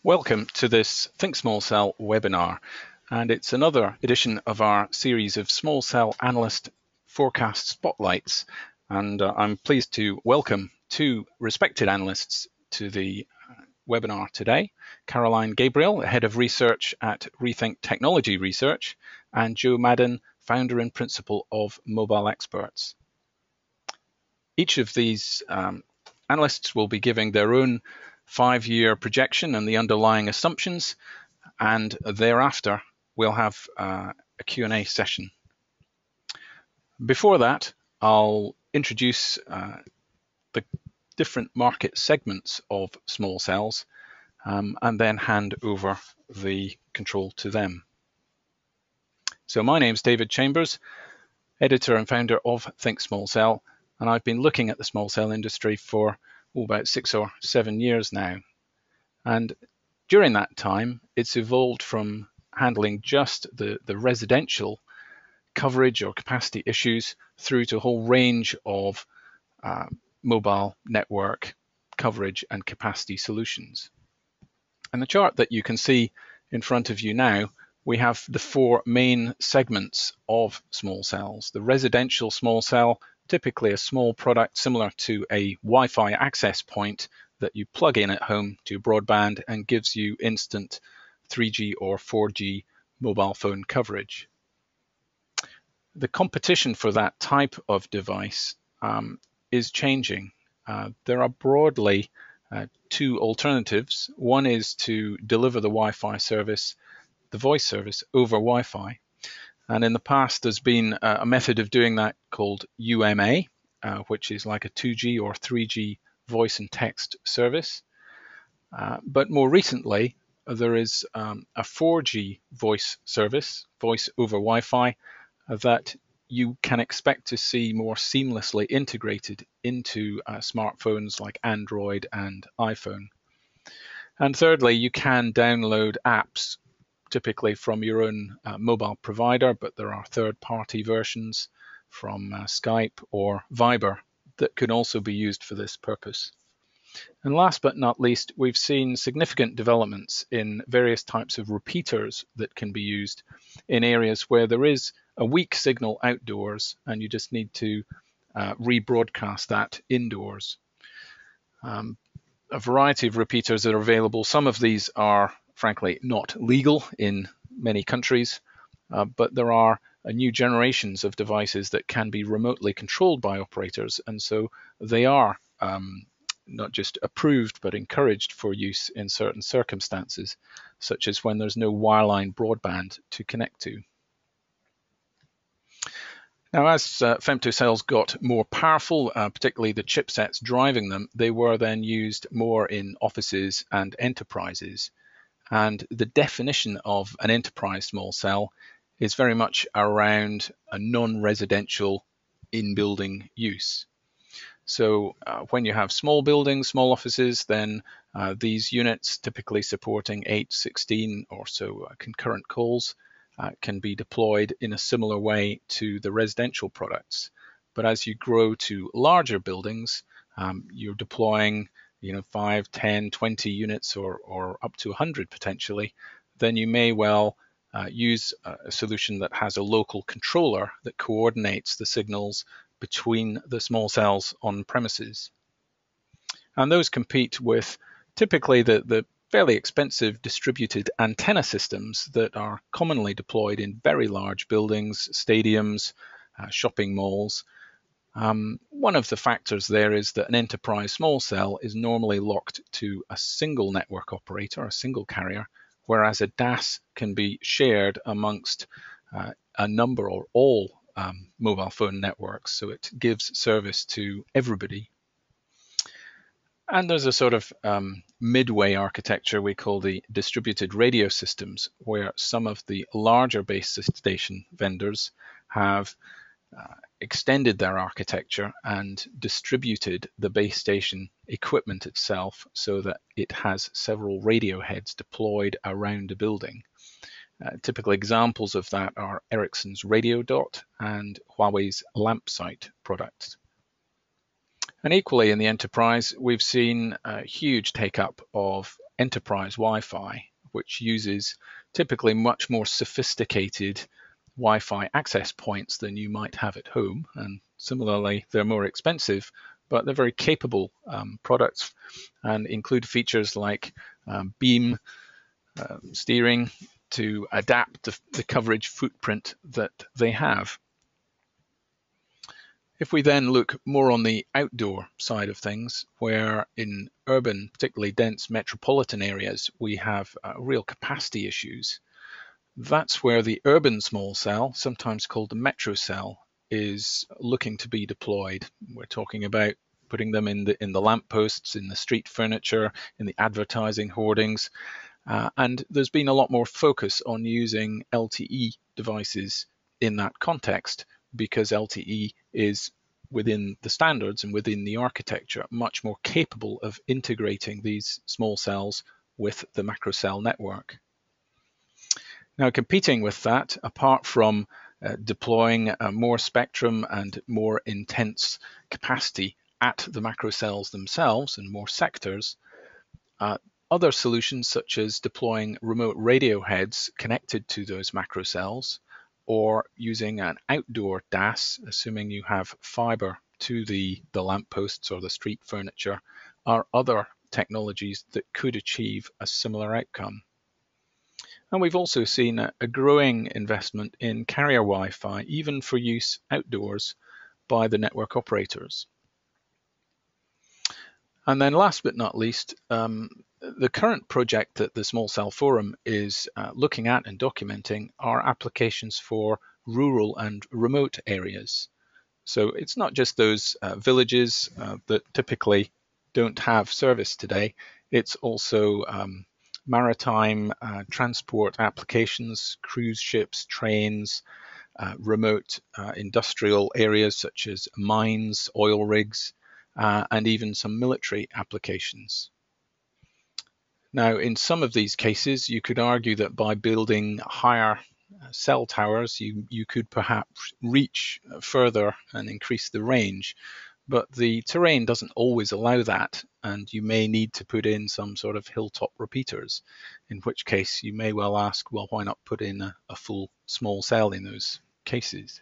Welcome to this Think Small Cell webinar, and it's another edition of our series of Small Cell Analyst Forecast Spotlights. And I'm pleased to welcome two respected analysts to the webinar today, Caroline Gabriel, Head of Research at Rethink Technology Research, and Joe Madden, Founder and Principal of Mobile Experts. Each of these analysts will be giving their own 5-year projection and the underlying assumptions, and thereafter we'll have a Q&A session. Before that, I'll introduce the different market segments of small cells and then hand over the control to them. So my name's David Chambers, editor and founder of Think Small Cell, and I've been looking at the small cell industry for about 6 or 7 years now. And during that time, it's evolved from handling just the residential coverage or capacity issues through to a whole range of mobile network coverage and capacity solutions. And the chart that you can see in front of you now, we have the 4 main segments of small cells. The residential small cell, typically a small product similar to a Wi-Fi access point that you plug in at home to broadband and gives you instant 3G or 4G mobile phone coverage. The competition for that type of device is changing. There are broadly 2 alternatives. One is to deliver the Wi-Fi service, the voice service, over Wi-Fi. And in the past, there's been a method of doing that called UMA, which is like a 2G or 3G voice and text service. But more recently, there is a 4G voice service, voice over Wi-Fi, that you can expect to see more seamlessly integrated into smartphones like Android and iPhone. And thirdly, you can download apps typically from your own mobile provider, but there are third-party versions from Skype or Viber that can also be used for this purpose. And last but not least, we've seen significant developments in various types of repeaters that can be used in areas where there is a weak signal outdoors and you just need to rebroadcast that indoors. A variety of repeaters that are available. Some of these are frankly not legal in many countries, but there are new generations of devices that can be remotely controlled by operators, and so they are not just approved but encouraged for use in certain circumstances, such as when there's no wireline broadband to connect to. Now, as femtocells got more powerful, particularly the chipsets driving them, they were then used more in offices and enterprises. And the definition of an enterprise small cell is very much around a non-residential in-building use. So when you have small buildings, small offices, then these units, typically supporting 8, 16 or so concurrent calls, can be deployed in a similar way to the residential products. But as you grow to larger buildings, you're deploying 5, 10, 20 units or up to 100 potentially, then you may well use a solution that has a local controller that coordinates the signals between the small cells on premises. And those compete with typically the fairly expensive distributed antenna systems that are commonly deployed in very large buildings, stadiums, shopping malls. One of the factors there is that an enterprise small cell is normally locked to a single network operator, a single carrier, whereas a DAS can be shared amongst a number or all mobile phone networks, so it gives service to everybody. And there's a sort of midway architecture we call the distributed radio systems, where some of the larger base station vendors have extended their architecture and distributed the base station equipment itself so that it has several radio heads deployed around a building. Typical examples of that are Ericsson's Radio Dot and Huawei's LampSite products. And equally in the enterprise, we've seen a huge take-up of enterprise Wi-Fi, which uses typically much more sophisticated Wi-Fi access points than you might have at home. And similarly, they're more expensive, but they're very capable products and include features like beam steering to adapt the coverage footprint that they have. If we then look more on the outdoor side of things, where in urban, particularly dense metropolitan areas, we have real capacity issues, that's where the urban small cell, sometimes called the metro cell, is looking to be deployed. We're talking about putting them in the lampposts, in the street furniture, in the advertising hoardings, and there's been a lot more focus on using LTE devices in that context, because LTE is within the standards and within the architecture much more capable of integrating these small cells with the macro cell network. Now, competing with that, apart from deploying more spectrum and more intense capacity at the macro cells themselves and more sectors, other solutions such as deploying remote radio heads connected to those macro cells, or using an outdoor DAS, assuming you have fiber to the lampposts or the street furniture, are other technologies that could achieve a similar outcome. And we've also seen a growing investment in carrier Wi-Fi, even for use outdoors by the network operators. And then last but not least, the current project that the Small Cell Forum is looking at and documenting are applications for rural and remote areas. So it's not just those villages that typically don't have service today, it's also maritime transport applications, cruise ships, trains, remote industrial areas such as mines, oil rigs, and even some military applications. Now, in some of these cases, you could argue that by building higher cell towers, you could perhaps reach further and increase the range, but the terrain doesn't always allow that, and you may need to put in some sort of hilltop repeaters, in which case you may well ask, well, why not put in a full small cell in those cases?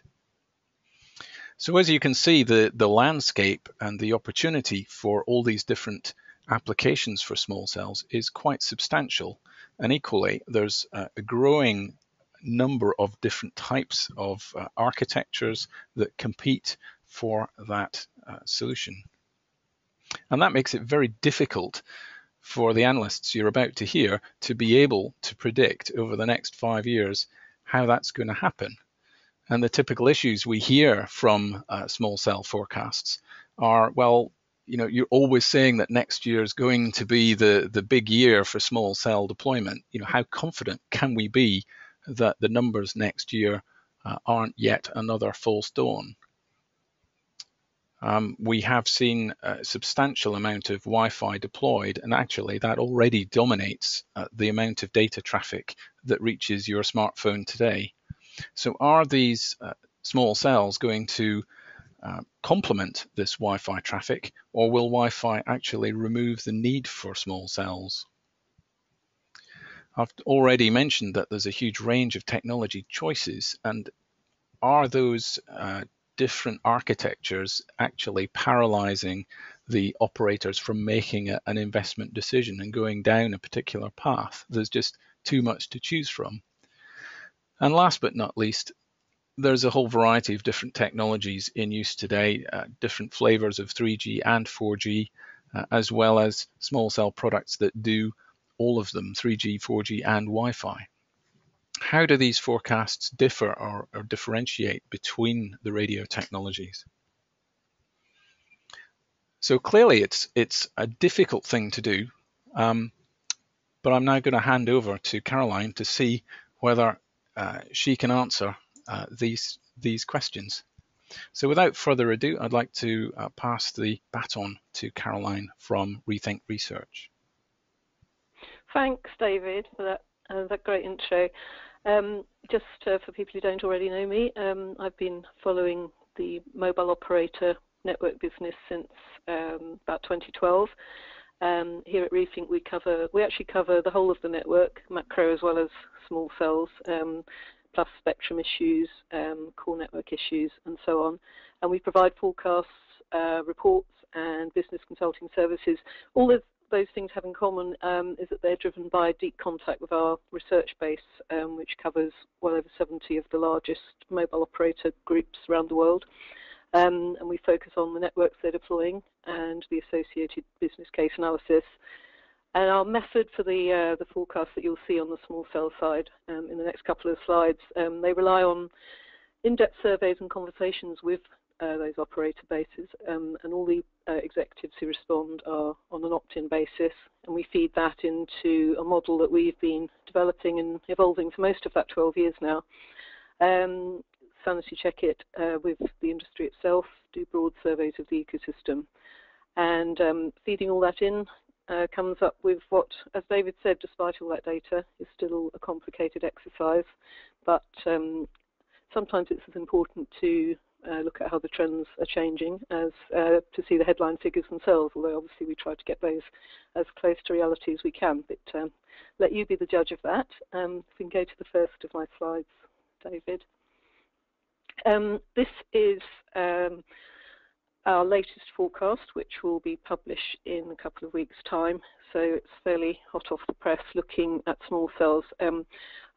So as you can see, the landscape and the opportunity for all these different applications for small cells is quite substantial. And equally, there's a growing number of different types of architectures that compete for that solution. And that makes it very difficult for the analysts you're about to hear to be able to predict over the next 5 years how that's going to happen. And the typical issues we hear from small cell forecasts are, well, you're always saying that next year is going to be the big year for small cell deployment. How confident can we be that the numbers next year aren't yet another false dawn? We have seen a substantial amount of Wi-Fi deployed, and actually that already dominates the amount of data traffic that reaches your smartphone today. So are these small cells going to complement this Wi-Fi traffic, or will Wi-Fi actually remove the need for small cells? I've already mentioned that there's a huge range of technology choices, and are those different architectures actually paralyzing the operators from making an investment decision and going down a particular path? There's just too much to choose from. And last but not least, there's a whole variety of different technologies in use today, different flavors of 3G and 4G, as well as small cell products that do all of them, 3G, 4G, and Wi-Fi. How do these forecasts differ or differentiate between the radio technologies? So clearly it's a difficult thing to do, but I'm now going to hand over to Caroline to see whether she can answer these questions. So without further ado, I'd like to pass the baton to Caroline from Rethink Research. Thanks, David, for that great intro. Just for people who don't already know me, I've been following the mobile operator network business since about 2012. Here at Rethink, we actually cover the whole of the network, macro as well as small cells, plus spectrum issues, core network issues, and so on. And we provide forecasts, reports, and business consulting services. All of those things have in common is that they're driven by deep contact with our research base, which covers well over 70 of the largest mobile operator groups around the world. And we focus on the networks they're deploying and the associated business case analysis. And our method for the forecast that you'll see on the small cell side in the next couple of slides, they rely on in-depth surveys and conversations with those operator bases, and all the executives who respond are on an opt-in basis, and we feed that into a model that we've been developing and evolving for most of that 12 years now. Sanity check it with the industry itself, do broad surveys of the ecosystem, and feeding all that in comes up with what, as David said, despite all that data, is still a complicated exercise, but sometimes it's as important to look at how the trends are changing as to see the headline figures themselves, although obviously we try to get those as close to reality as we can. But let you be the judge of that. If we can go to the first of my slides, David. This is our latest forecast, which will be published in a couple of weeks' time. So it's fairly hot off the press looking at small cells.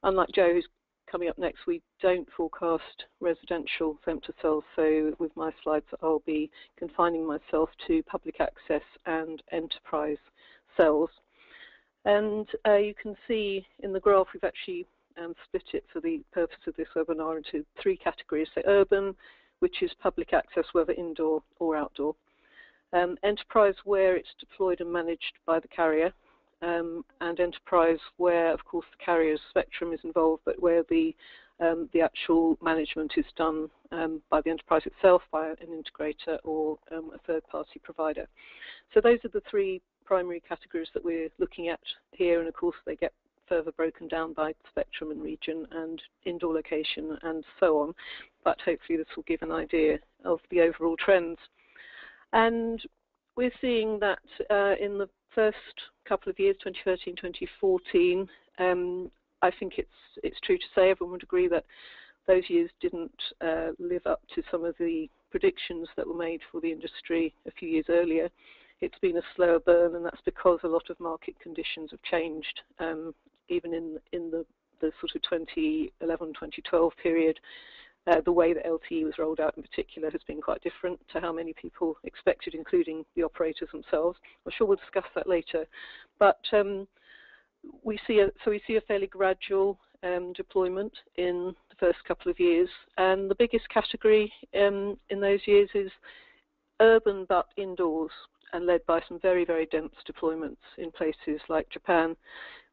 Unlike Joe, who's coming up next, we don't forecast residential femtocells, so with my slides I'll be confining myself to public access and enterprise cells. And you can see in the graph we've actually split it for the purpose of this webinar into three categories. So urban, which is public access, whether indoor or outdoor. Enterprise, where it's deployed and managed by the carrier. And enterprise, where of course the carrier's spectrum is involved, but where the actual management is done by the enterprise itself, by an integrator or a third-party provider. So those are the three primary categories that we're looking at here, and of course they get further broken down by spectrum and region and indoor location and so on. But hopefully this will give an idea of the overall trends. And we're seeing that in the first couple of years, 2013, 2014, I think it's true to say, everyone would agree that those years didn't live up to some of the predictions that were made for the industry a few years earlier. It's been a slower burn, and that's because a lot of market conditions have changed. Even in the sort of 2011, 2012 period, the way that LTE was rolled out in particular has been quite different to how many people expected, including the operators themselves. I'm sure we'll discuss that later. But we see a fairly gradual deployment in the first couple of years, and the biggest category in those years is urban but indoors, and led by some very, very dense deployments in places like Japan.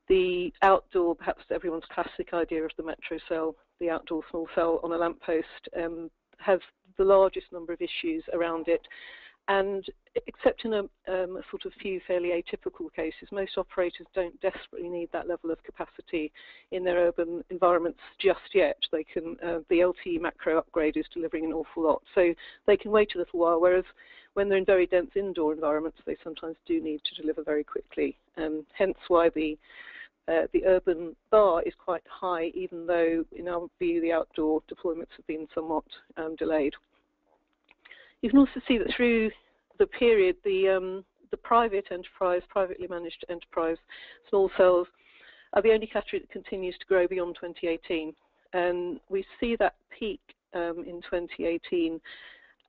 The outdoor, perhaps everyone's classic idea of the metro cell, the outdoor small cell on a lamppost, has the largest number of issues around it. And except in a sort of few fairly atypical cases, most operators don't desperately need that level of capacity in their urban environments just yet. They can, the LTE macro upgrade is delivering an awful lot, so they can wait a little while, whereas when they're in very dense indoor environments, they sometimes do need to deliver very quickly. Hence why the urban bar is quite high, even though in our view the outdoor deployments have been somewhat delayed. You can also see that through the period, the private enterprise, privately managed enterprise small cells are the only category that continues to grow beyond 2018. And we see that peak in 2018,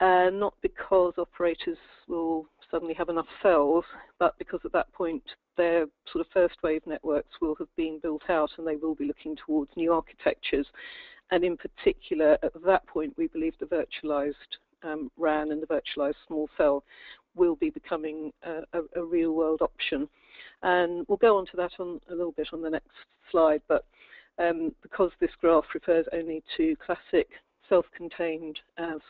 not because operators will suddenly have enough cells, but because at that point their sort of first wave networks will have been built out and they will be looking towards new architectures. And in particular, at that point, we believe the virtualized RAN and the virtualized small cell will be becoming a real world option. And we'll go on to that a little bit on the next slide, but because this graph refers only to classic self-contained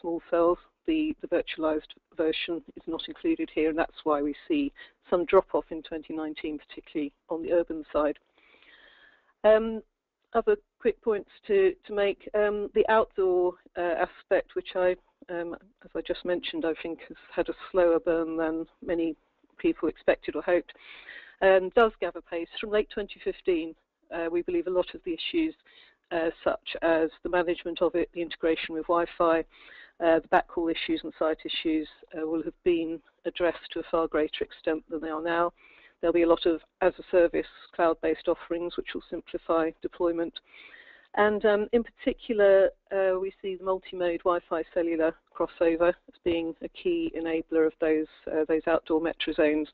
small cells, the virtualized version is not included here, and that's why we see some drop-off in 2019, particularly on the urban side. Other quick points to make. The outdoor aspect, which I as I just mentioned, I think has had a slower burn than many people expected or hoped, does gather pace. From late 2015, we believe a lot of the issues, such as the management of it, the integration with Wi-Fi, the backhaul issues and site issues, will have been addressed to a far greater extent than they are now. There'll be a lot of as-a-service cloud-based offerings which will simplify deployment. And in particular, we see the multi-mode Wi-Fi cellular crossover as being a key enabler of those outdoor metro zones.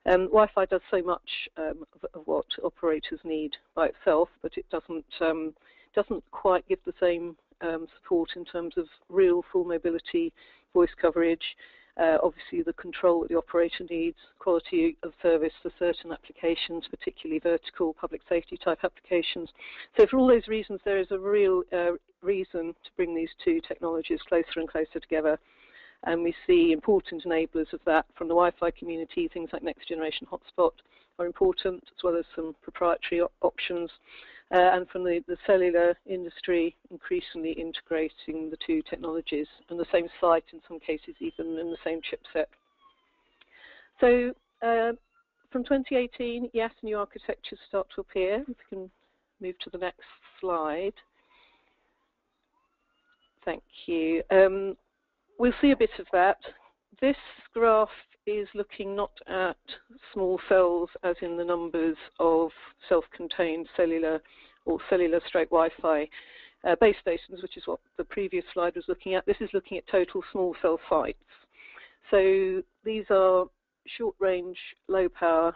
Wi-Fi does so much of what operators need by itself, but it doesn't quite give the same support in terms of real full mobility, voice coverage, obviously the control that the operator needs, quality of service for certain applications, particularly vertical public safety type applications. So for all those reasons, there is a real reason to bring these two technologies closer and closer together. And we see important enablers of that from the Wi-Fi community. Things like next generation hotspot are important, as well as some proprietary options. And from the cellular industry, increasingly integrating the two technologies and the same site, in some cases even in the same chipset. So from 2018, yes, new architectures start to appear. If we can move to the next slide. Thank you. We'll see a bit of that. This graph is looking not at small cells as in the numbers of self-contained cellular or cellular/Wi-Fi base stations, which is what the previous slide was looking at. This is looking at total small cell sites. So these are short-range, low-power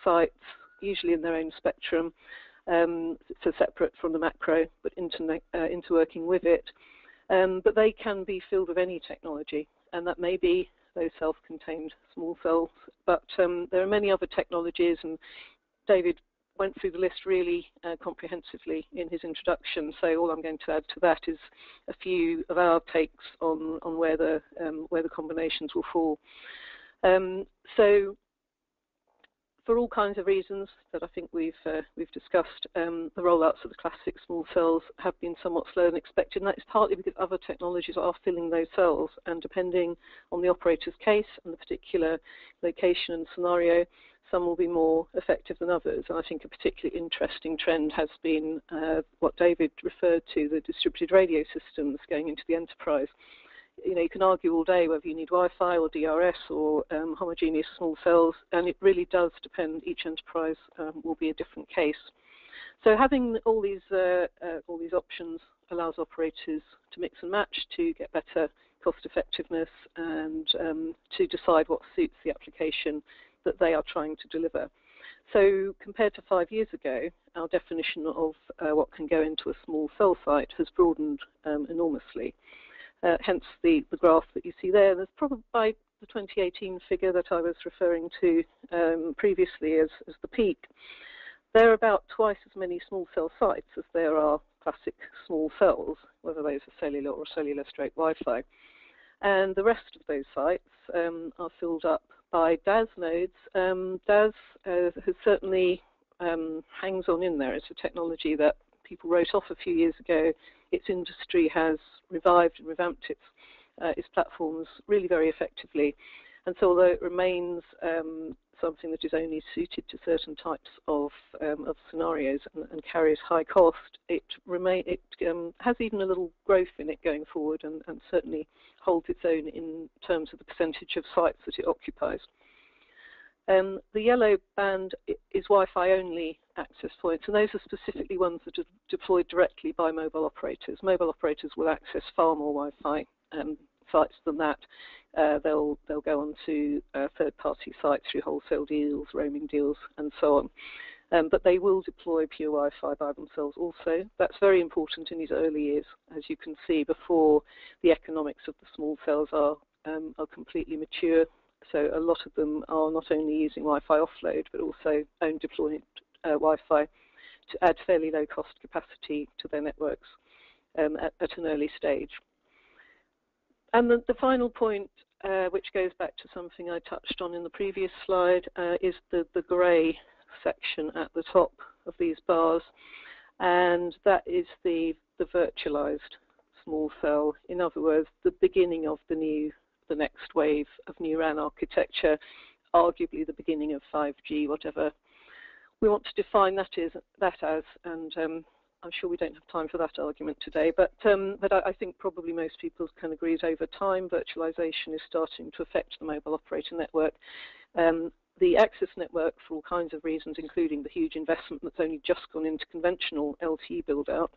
sites, usually in their own spectrum, so separate from the macro, but interworking with it. But they can be filled with any technology, and that may be those self-contained small cells. But there are many other technologies, and David went through the list really comprehensively in his introduction. So all I'm going to add to that is a few of our takes on where the combinations will fall. So for all kinds of reasons that I think we've discussed, the rollouts of the classic small cells have been somewhat slower than expected, and that is partly because other technologies are filling those cells, and depending on the operator's case and the particular location and scenario, some will be more effective than others. And I think a particularly interesting trend has been what David referred to, the distributed radio systems going into the enterprise. You know, you can argue all day whether you need Wi-Fi or DRS or homogeneous small cells, and it really does depend. Each enterprise will be a different case. So having all these options allows operators to mix and match to get better cost effectiveness and to decide what suits the application that they are trying to deliver. So compared to 5 years ago, our definition of what can go into a small cell site has broadened enormously. Hence the graph that you see there. There's probably by the 2018 figure that I was referring to previously as the peak. There are about twice as many small cell sites as there are classic small cells, whether those are cellular or cellular/Wi-Fi. And the rest of those sites are filled up by DAS nodes. DAS has certainly hangs on in there. It's a technology that people wrote off a few years ago. Its industry has revived and revamped its platforms really very effectively. And so although it remains something that is only suited to certain types of scenarios and carries high cost, it has even a little growth in it going forward, and certainly holds its own in terms of the percentage of sites that it occupies. The yellow band is Wi-Fi only access points, and those are specifically ones that are deployed directly by mobile operators. Mobile operators will access far more Wi-Fi sites than that. They'll go on to third-party sites through wholesale deals, roaming deals, and so on. But they will deploy pure Wi-Fi by themselves also. That's very important in these early years, as you can see, before the economics of the small cells are completely mature. So a lot of them are not only using Wi-Fi offload, but also own deployed Wi-Fi to add fairly low-cost capacity to their networks at an early stage. And the final point, which goes back to something I touched on in the previous slide, is the grey section at the top of these bars, and that is the virtualized small cell. In other words, the beginning of the next wave of new RAN architecture, arguably the beginning of 5G, whatever we want to define that as, and I'm sure we don't have time for that argument today, but I think probably most people can agree that over time virtualization is starting to affect the mobile operator network. The access network, for all kinds of reasons, including the huge investment that's only just gone into conventional LTE build-out,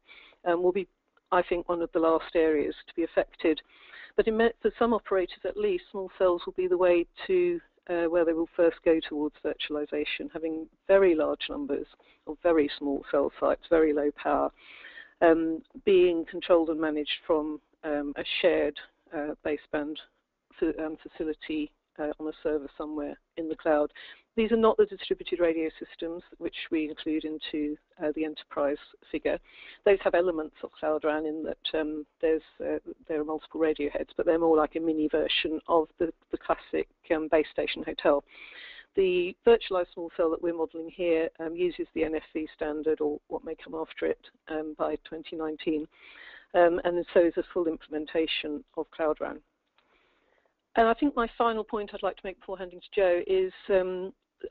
will be, I think, one of the last areas to be affected. But for some operators at least, small cells will be the way to where they will first go towards virtualization, having very large numbers of very small cell sites, very low power, being controlled and managed from a shared baseband facility on a server somewhere in the cloud. These are not the distributed radio systems which we include into the enterprise figure. Those have elements of Cloud RAN in that there are multiple radio heads, but they're more like a mini version of the classic base station hotel. The virtualized small cell that we're modeling here uses the NFV standard, or what may come after it, by 2019, and so is a full implementation of Cloud RAN. And I think my final point I'd like to make before handing to Joe is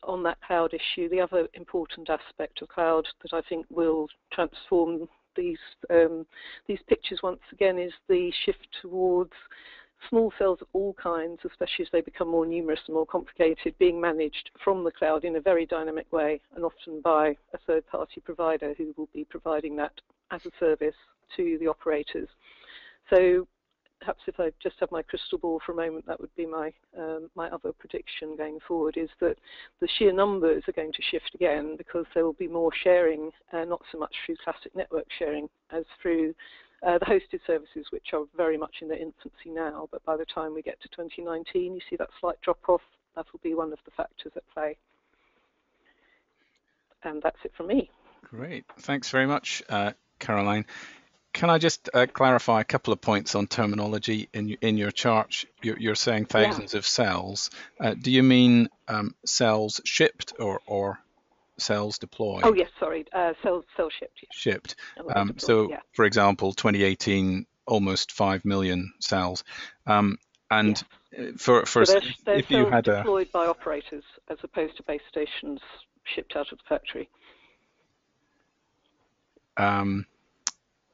on that cloud issue. The other important aspect of cloud that I think will transform these pictures once again is the shift towards small cells of all kinds, especially as they become more numerous and more complicated, being managed from the cloud in a very dynamic way, and often by a third-party provider who will be providing that as a service to the operators. So perhaps if I just have my crystal ball for a moment, that would be my other prediction going forward, is that the sheer numbers are going to shift again, because there will be more sharing, not so much through classic network sharing as through the hosted services, which are very much in their infancy now. But by the time we get to 2019, you see that slight drop-off. That will be one of the factors at play. And that's it from me. Great. Thanks very much, Caroline. Can I just clarify a couple of points on terminology in your chart? You're saying thousands of cells. Do you mean cells shipped or cells deployed? Oh yes, sorry, cells shipped. Yes. Shipped. For example, 2018, almost 5 million cells. And yes. for so they're if you had deployed by operators as opposed to base stations shipped out of the factory.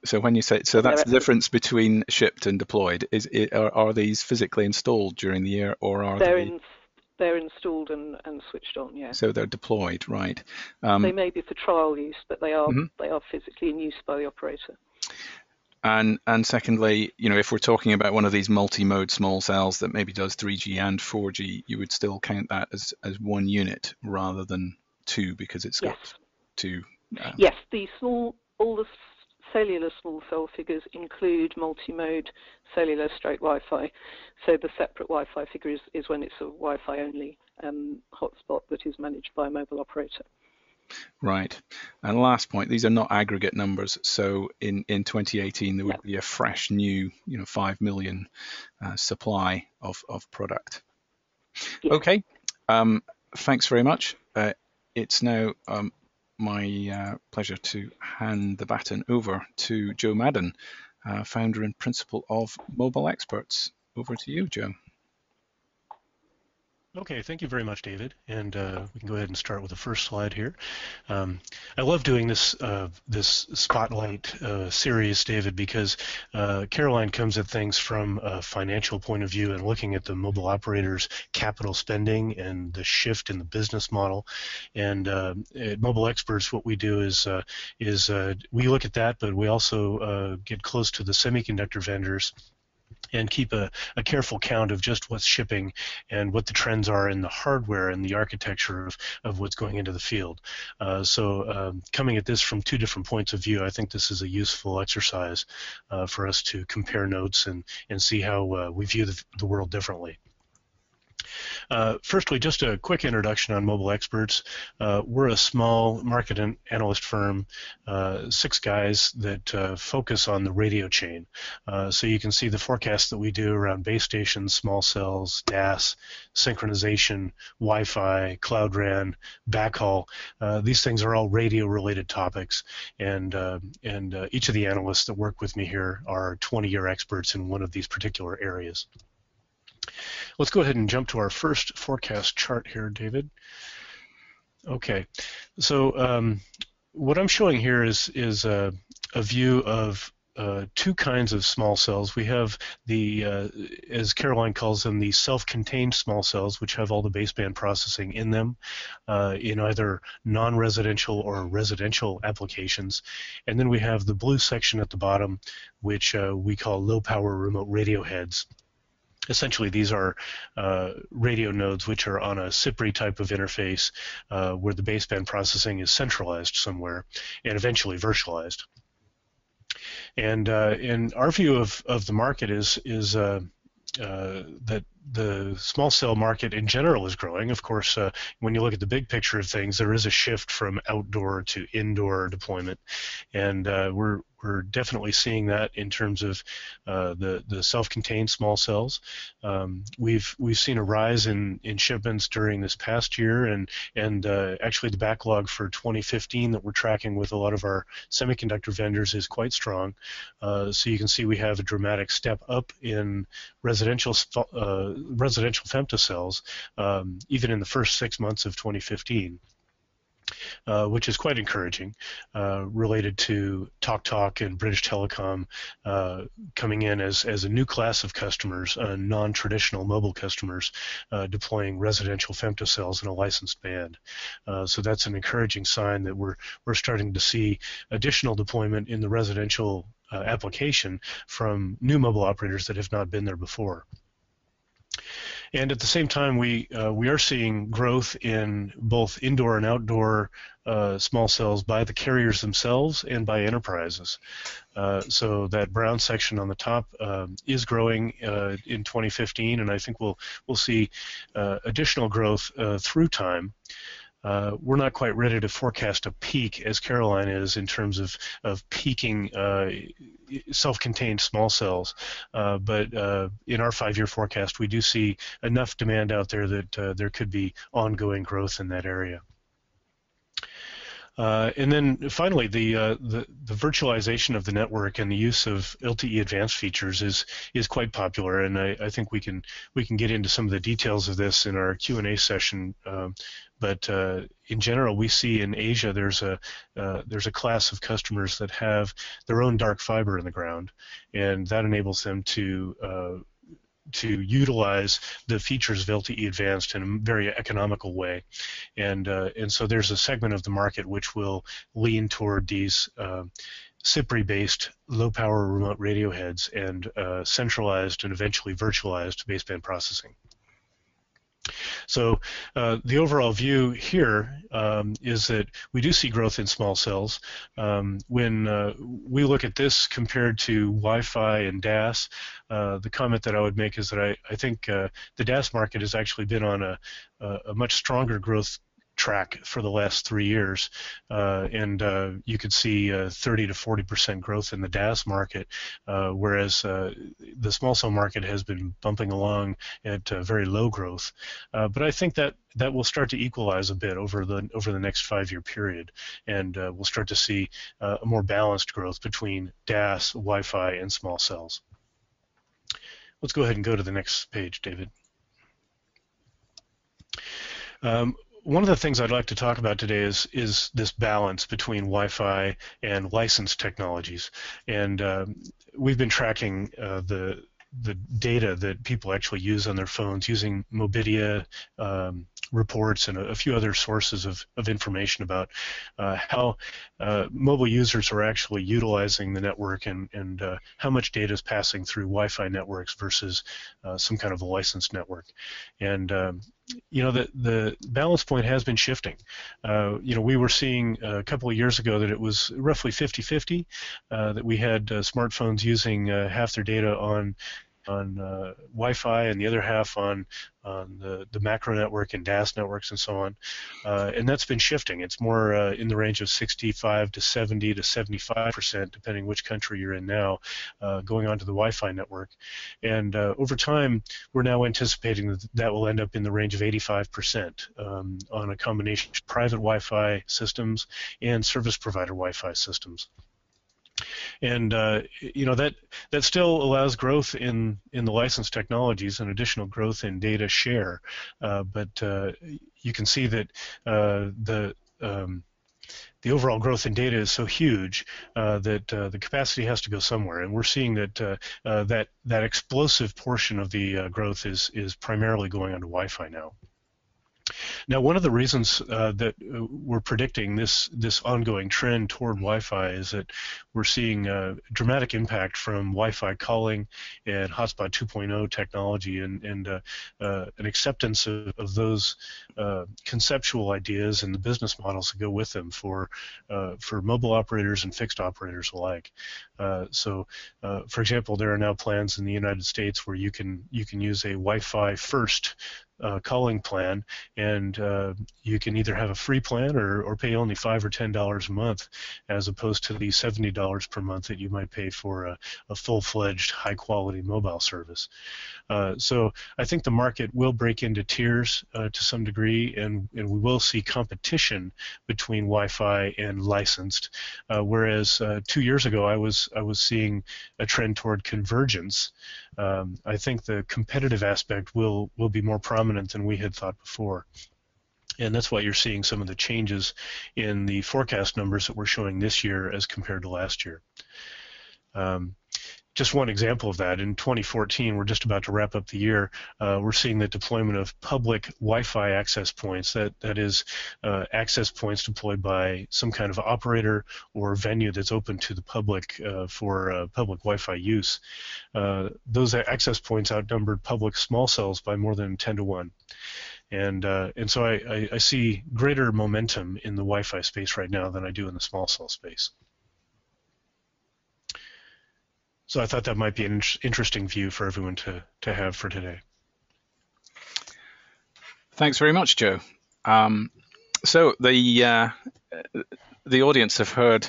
So when you say, so that's the difference between shipped and deployed. Are these physically installed during the year, or are they're installed and switched on? Yeah. So they're deployed, right? They may be for trial use, but they are physically in use by the operator. And secondly, if we're talking about one of these multi-mode small cells that maybe does 3G and 4G, you would still count that as one unit rather than two, because it's got two. Yes, all the cellular small cell figures include multi-mode cellular stroke Wi-Fi. So the separate Wi-Fi figure is when it's a Wi-Fi only hotspot that is managed by a mobile operator. Right. And last point, these are not aggregate numbers. So in 2018, there would be a fresh new 5 million supply of product. Yes. Okay. Thanks very much. It's now my pleasure to hand the baton over to Joe Madden, founder and principal of Mobile Experts. Over to you, Joe. Okay, thank you very much, David. And we can go ahead and start with the first slide here. I love doing this spotlight series, David, because Caroline comes at things from a financial point of view and looking at the mobile operators' capital spending and the shift in the business model. And at Mobile Experts, what we do is we look at that, but we also get close to the semiconductor vendors and keep a careful count of just what's shipping and what the trends are in the hardware and the architecture of what's going into the field. So coming at this from two different points of view, I think this is a useful exercise for us to compare notes and see how we view the world differently. Firstly, just a quick introduction on Mobile Experts. We're a small market analyst firm, 6 guys that focus on the radio chain. So you can see the forecasts that we do around base stations, small cells, DAS, synchronization, Wi-Fi, Cloud RAN, backhaul. These things are all radio-related topics, and each of the analysts that work with me here are 20-year experts in one of these particular areas. Let's go ahead and jump to our first forecast chart here, David. Okay, so what I'm showing here is a view of 2 kinds of small cells. We have the, as Caroline calls them, the self-contained small cells, which have all the baseband processing in them in either non-residential or residential applications. And then we have the blue section at the bottom, which we call low-power remote radio heads. Essentially, these are radio nodes which are on a CPRI type of interface where the baseband processing is centralized somewhere and eventually virtualized. And in our view of the market is that the small cell market in general is growing. Of course, when you look at the big picture of things, there is a shift from outdoor to indoor deployment, and we're definitely seeing that in terms of the self-contained small cells. We've seen a rise in shipments during this past year, and actually the backlog for 2015 that we're tracking with a lot of our semiconductor vendors is quite strong. So you can see we have a dramatic step up in residential femtocells, even in the first 6 months of 2015. Which is quite encouraging, related to TalkTalk and British Telecom coming in as a new class of customers, non-traditional mobile customers deploying residential femtocells in a licensed band. So that's an encouraging sign that we're starting to see additional deployment in the residential application from new mobile operators that have not been there before. And at the same time, we are seeing growth in both indoor and outdoor small cells by the carriers themselves and by enterprises. So that brown section on the top is growing in 2015, and I think we'll see additional growth through time. We're not quite ready to forecast a peak as Caroline is in terms of peaking self-contained small cells, but in our 5-year forecast we do see enough demand out there that there could be ongoing growth in that area. And then finally, the virtualization of the network and the use of LTE advanced features is quite popular, and I think we can get into some of the details of this in our Q&A session. But in general, we see in Asia there's a class of customers that have their own dark fiber in the ground, and that enables them to utilize the features of LTE Advanced in a very economical way, and so there's a segment of the market which will lean toward these CPRI-based low-power remote radio heads and centralized and eventually virtualized baseband processing. So the overall view here is that we do see growth in small cells. When we look at this compared to Wi-Fi and DAS, the comment that I would make is that I think the DAS market has actually been on a much stronger growth track for the last 3 years, and you could see 30 to 40% growth in the DAS market, whereas the small cell market has been bumping along at very low growth. But I think that will start to equalize a bit over the next 5-year period, and we'll start to see a more balanced growth between DAS, Wi-Fi, and small cells. Let's go ahead and go to the next page, David. One of the things I'd like to talk about today is this balance between Wi-Fi and licensed technologies, and we've been tracking the data that people actually use on their phones using Mobidia reports and a few other sources of information about how mobile users are actually utilizing the network and how much data is passing through Wi-Fi networks versus some kind of a licensed network. And you know, the balance point has been shifting. You know, we were seeing a couple of years ago that it was roughly 50-50, that we had smartphones using half their data on Wi-Fi and the other half on the macro network and DAS networks and so on. And that's been shifting. It's more in the range of 65 to 70 to 75%, depending which country you're in now, going onto the Wi-Fi network. And over time, we're now anticipating that that will end up in the range of 85% on a combination of private Wi-Fi systems and service provider Wi-Fi systems. And that still allows growth in the licensed technologies and additional growth in data share, but you can see that the overall growth in data is so huge that the capacity has to go somewhere, and we're seeing that that explosive portion of the growth is primarily going onto Wi-Fi now. Now, one of the reasons that we're predicting this ongoing trend toward Wi-Fi is that we're seeing a dramatic impact from Wi-Fi calling and Hotspot 2.0 technology and an acceptance of those conceptual ideas and the business models that go with them for mobile operators and fixed operators alike. So, for example, there are now plans in the United States where you can use a Wi-Fi first calling plan, and you can either have a free plan or pay only $5 or $10 a month, as opposed to the $70 per month that you might pay for a full-fledged, high-quality mobile service. So I think the market will break into tiers to some degree, and we will see competition between Wi-Fi and licensed. Whereas 2 years ago, I was seeing a trend toward convergence. I think the competitive aspect will be more prominent than we had thought before. And that's why you're seeing some of the changes in the forecast numbers that we're showing this year as compared to last year. Just one example of that, in 2014, we're just about to wrap up the year, we're seeing the deployment of public Wi-Fi access points, that is access points deployed by some kind of operator or venue that's open to the public for public Wi-Fi use. Those access points outnumbered public small cells by more than 10 to 1. And so I see greater momentum in the Wi-Fi space right now than I do in the small cell space. So I thought that might be an interesting view for everyone to have for today. Thanks very much, Joe. So the audience have heard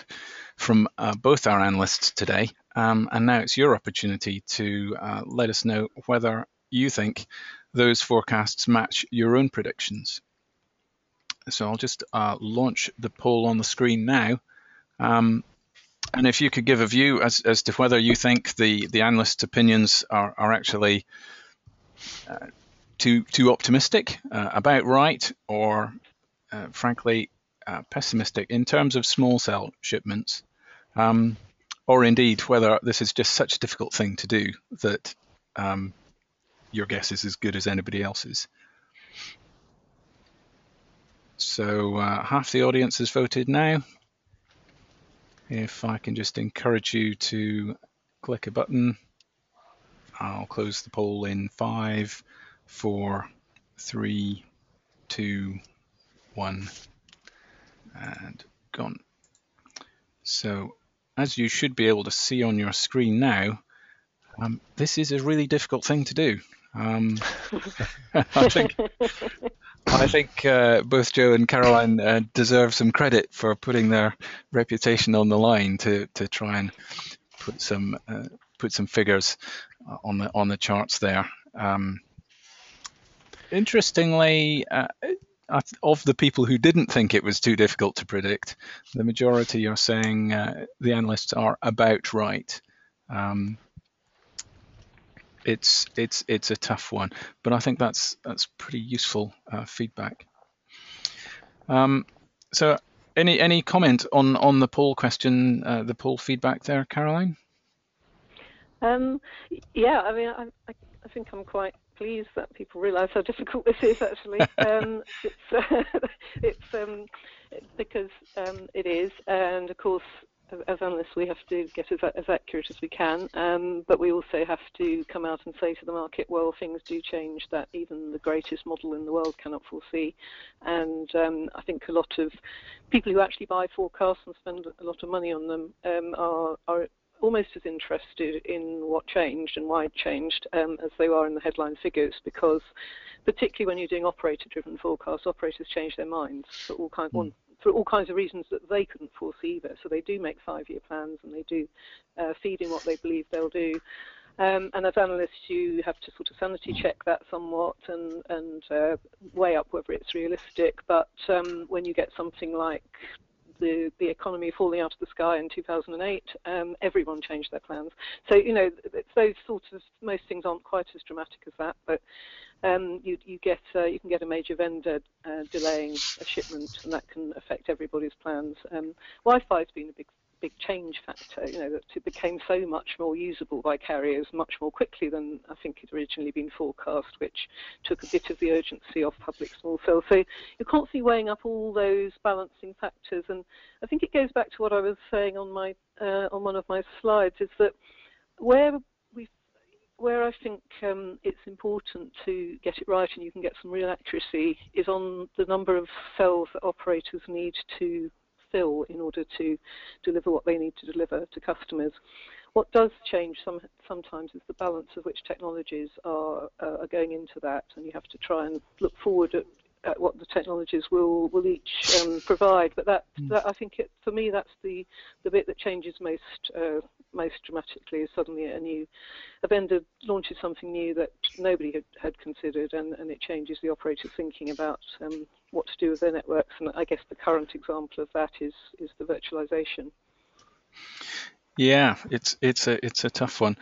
from both our analysts today, and now it's your opportunity to let us know whether you think those forecasts match your own predictions. So I'll just launch the poll on the screen now. And if you could give a view as to whether you think the analysts' opinions are actually too optimistic, about right, or frankly pessimistic in terms of small cell shipments, or indeed whether this is just such a difficult thing to do that your guess is as good as anybody else's. So half the audience has voted now. If I can just encourage you to click a button, I'll close the poll in 5, 4, 3, 2, 1, and gone. So as you should be able to see on your screen now, this is a really difficult thing to do. I think both Joe and Caroline deserve some credit for putting their reputation on the line to try and put some figures on the charts there. Interestingly, of the people who didn't think it was too difficult to predict, the majority are saying the analysts are about right. It's a tough one, but I think that's pretty useful feedback. So any comment on the poll question, the poll feedback there, Caroline? Yeah, I mean, I think I'm quite pleased that people realise how difficult this is. Actually, it's because it is, and of course, as analysts, we have to get as accurate as we can, but we also have to come out and say to the market, well, things do change that even the greatest model in the world cannot foresee. And I think a lot of people who actually buy forecasts and spend a lot of money on them are almost as interested in what changed and why it changed as they are in the headline figures, because particularly when you're doing operator-driven forecasts, operators change their minds for all kinds of reasons that they couldn't foresee either. So they do make 5-year plans, and they do feed in what they believe they'll do. And as analysts, you have to sort of sanity check that somewhat and weigh up whether it's realistic. But when you get something like the economy falling out of the sky in 2008, everyone changed their plans. So, it's those sorts of, most things aren't quite as dramatic as that, but you can get a major vendor delaying a shipment, and that can affect everybody's plans. Wi-Fi has been a big change factor, that it became so much more usable by carriers much more quickly than I think had originally been forecast, which took a bit of the urgency off public small cells. So you're constantly weighing up all those balancing factors, and I think it goes back to what I was saying on my on one of my slides, is that where I think it's important to get it right and you can get some real accuracy is on the number of cells that operators need to fill in order to deliver what they need to deliver to customers. What does change sometimes is the balance of which technologies are going into that, and you have to try and look forward at what the technologies will each provide. But that I think for me that's the bit that changes most dramatically, is suddenly a vendor launches something new that nobody had considered, and it changes the operator's thinking about what to do with their networks. And I guess the current example of that is the virtualization. Yeah, it's a tough one.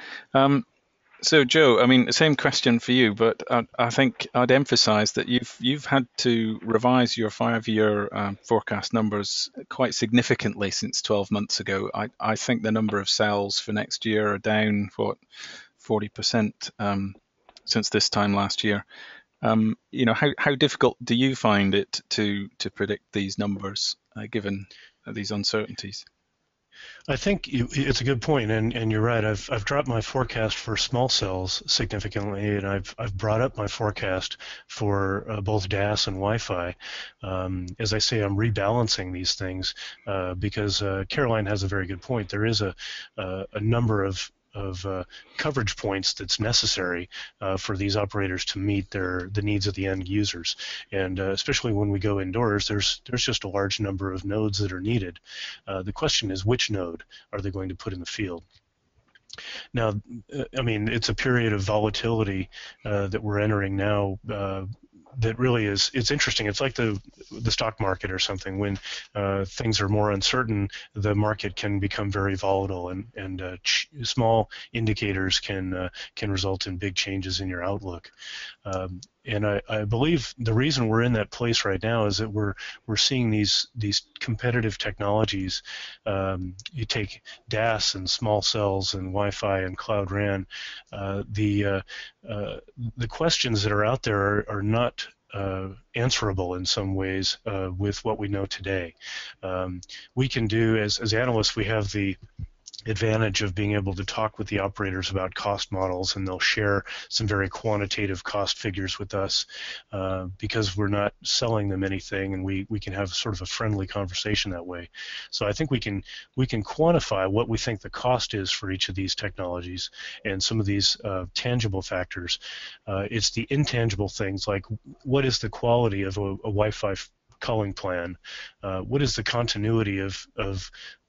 So Joe, I mean, the same question for you, but I think I'd emphasize that you've had to revise your 5-year forecast numbers quite significantly since 12 months ago. I think the number of cells for next year are down, 40% since this time last year. How difficult do you find it to predict these numbers given these uncertainties? I think it's a good point, and you're right. I've dropped my forecast for small cells significantly, and I've brought up my forecast for both DAS and Wi-Fi. As I say, I'm rebalancing these things because Caroline has a very good point. There is a number of coverage points that's necessary for these operators to meet the needs of the end users, and especially when we go indoors, there's just a large number of nodes that are needed. The question is, which node are they going to put in the field? Now, I mean, it's a period of volatility that we're entering now. That really it's interesting. It's like the stock market or something. When things are more uncertain, the market can become very volatile, and small indicators can result in big changes in your outlook. And I believe the reason we're in that place right now is that we're seeing these competitive technologies. You take DAS and small cells and Wi-Fi and Cloud RAN. The questions that are out there are not answerable in some ways with what we know today. We can do, as analysts, we have the advantage of being able to talk with the operators about cost models, and they'll share some very quantitative cost figures with us because we're not selling them anything, and we can have sort of a friendly conversation that way. So I think we can quantify what we think the cost is for each of these technologies and some of these tangible factors. It's the intangible things, like what is the quality of a Wi-Fi calling plan? What is the continuity of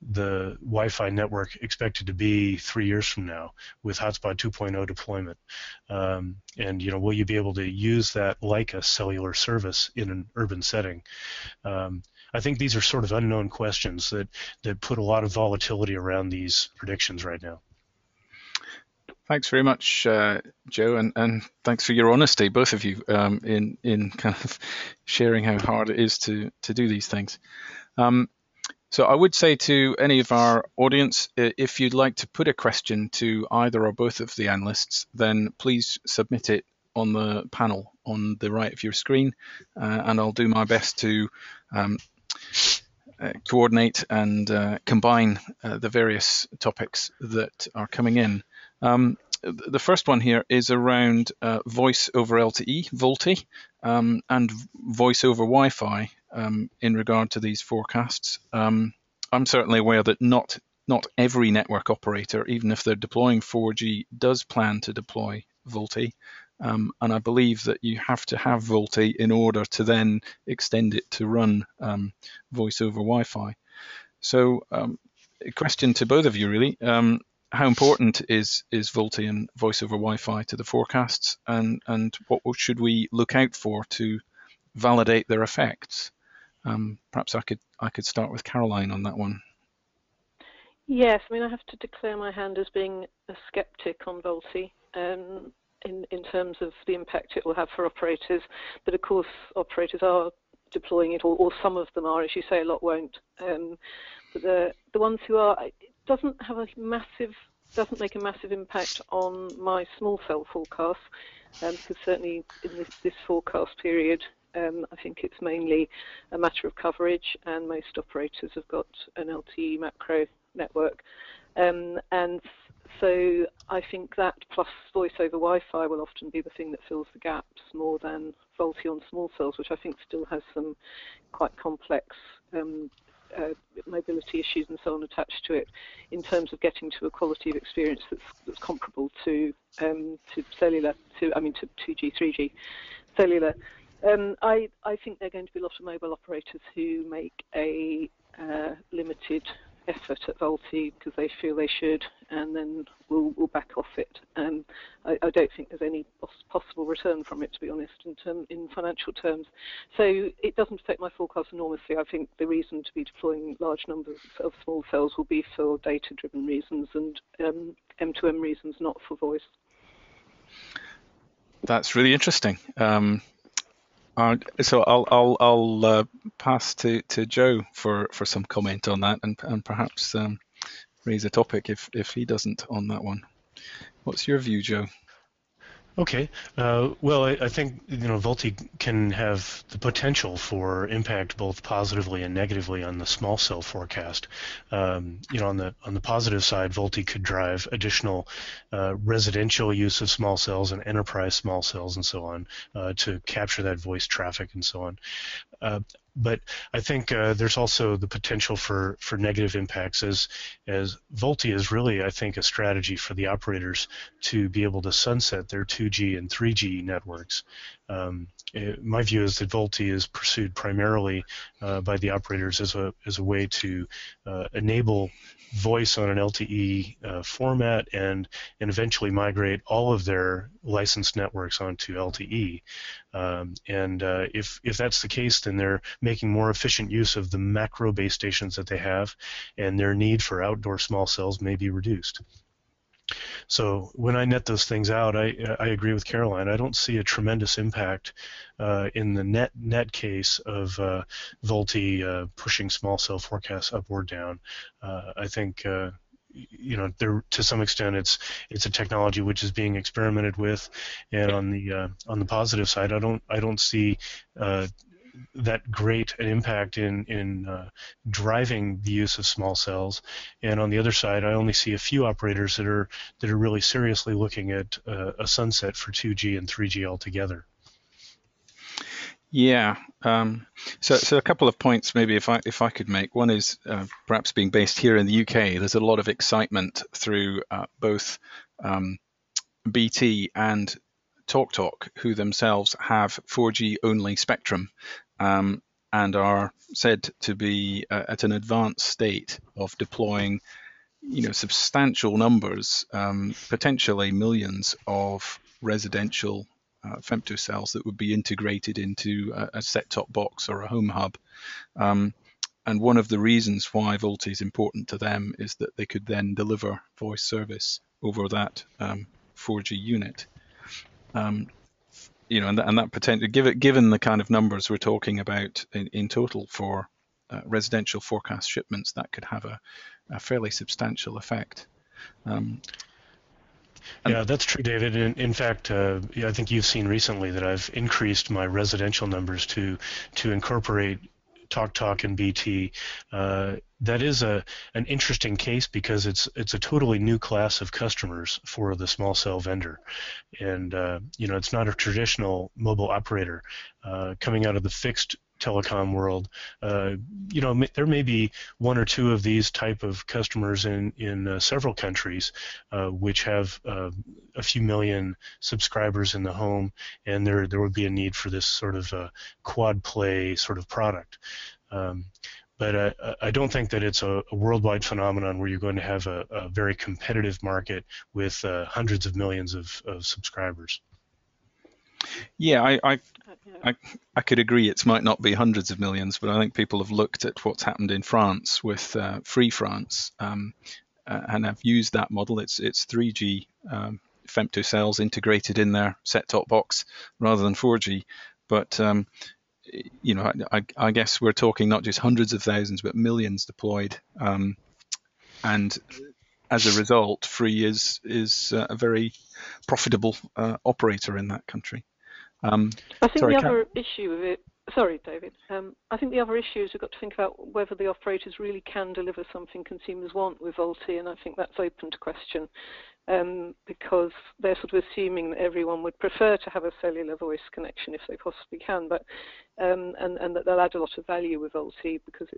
the Wi-Fi network expected to be 3 years from now with Hotspot 2.0 deployment? And will you be able to use that like a cellular service in an urban setting? I think these are sort of unknown questions that put a lot of volatility around these predictions right now. Thanks very much, Joe, and thanks for your honesty, both of you, in kind of sharing how hard it is to do these things. So I would say to any of our audience, if you'd like to put a question to either or both of the analysts, then please submit it on the panel on the right of your screen, and I'll do my best to coordinate and combine the various topics that are coming in. The first one here is around voice over LTE, VoLTE, and voice over Wi-Fi in regard to these forecasts. I'm certainly aware that not not every network operator, even if they're deploying 4G, does plan to deploy VoLTE. And I believe that you have to have VoLTE in order to then extend it to run voice over Wi-Fi. So a question to both of you, really. How important is VoLTE and voice over Wi-Fi to the forecasts, and what should we look out for to validate their effects? Perhaps I could start with Caroline on that one. Yes, I mean, I have to declare my hand as being a skeptic on VoLTE in terms of the impact it will have for operators. But of course, operators are deploying it, or some of them are, as you say, a lot won't. But the ones who are, it doesn't make a massive impact on my small cell forecast, because certainly in this forecast period, I think it's mainly a matter of coverage, and most operators have got an LTE macro network. And so I think that plus voice over Wi-Fi will often be the thing that fills the gaps more than VoLTE on small cells, which I think still has some quite complex mobility issues and so on attached to it, in terms of getting to a quality of experience that's comparable to cellular, to 2G, 3G cellular. I think there are going to be a lot of mobile operators who make a limited effort at VoLTE because they feel they should, and then we'll back off it. I don't think there's any possible return from it, to be honest, in financial terms. So it doesn't affect my forecast enormously. I think the reason to be deploying large numbers of small cells will be for data-driven reasons and M2M reasons, not for voice. That's really interesting. So I'll pass to Joe for some comment on that, and perhaps raise a topic if he doesn't on that one. What's your view, Joe? Okay. Well, I think VoLTE can have the potential for impact both positively and negatively on the small cell forecast. On the positive side, VoLTE could drive additional residential use of small cells and enterprise small cells and so on to capture that voice traffic and so on. But I think there's also the potential for negative impacts as VoLTE is really, I think, a strategy for the operators to be able to sunset their 2G and 3G networks. My view is that VoLTE is pursued primarily by the operators as a way to enable voice on an LTE format and eventually migrate all of their licensed networks onto LTE. If that's the case, then they're making more efficient use of the macro base stations that they have, and their need for outdoor small cells may be reduced. So when I net those things out, I agree with Caroline. I don't see a tremendous impact in the net case of VoLTE pushing small cell forecasts up or down. I think there to some extent it's a technology which is being experimented with, and on the positive side, I don't see that great an impact in driving the use of small cells, and on the other side, I only see a few operators that are really seriously looking at a sunset for 2G and 3G altogether. Yeah. So a couple of points maybe if I could make. One is perhaps being based here in the UK, there's a lot of excitement through both BT and TalkTalk, who themselves have 4G only spectrum, and are said to be at an advanced state of deploying, substantial numbers, potentially millions of residential femtocells that would be integrated into a set-top box or a home hub. And one of the reasons why VoLTE is important to them is that they could then deliver voice service over that 4G unit. And that potential, given the kind of numbers we're talking about in total for residential forecast shipments, that could have a fairly substantial effect. Yeah, that's true, David. In fact, I think you've seen recently that I've increased my residential numbers to incorporate TalkTalk and BT. That is an interesting case because it's a totally new class of customers for the small cell vendor, and it's not a traditional mobile operator coming out of the fixed telecom world, there may be one or two of these type of customers in several countries, which have a few million subscribers in the home, and there would be a need for this sort of quad play sort of product. But I don't think that it's a worldwide phenomenon where you're going to have a very competitive market with hundreds of millions of subscribers. Yeah, I could agree it might not be hundreds of millions, but I think people have looked at what's happened in France with Free France and have used that model. It's 3G femtocells integrated in their set-top box rather than 4G. But I guess we're talking not just hundreds of thousands, but millions deployed. And as a result, Free is a very profitable operator in that country. I think the other issue with it, sorry, David, I think the other issue is we've got to think about whether the operators really can deliver something consumers want with VoLTE, and I think that's open to question, because they're sort of assuming that everyone would prefer to have a cellular voice connection if they possibly can, but and that they'll add a lot of value with VoLTE because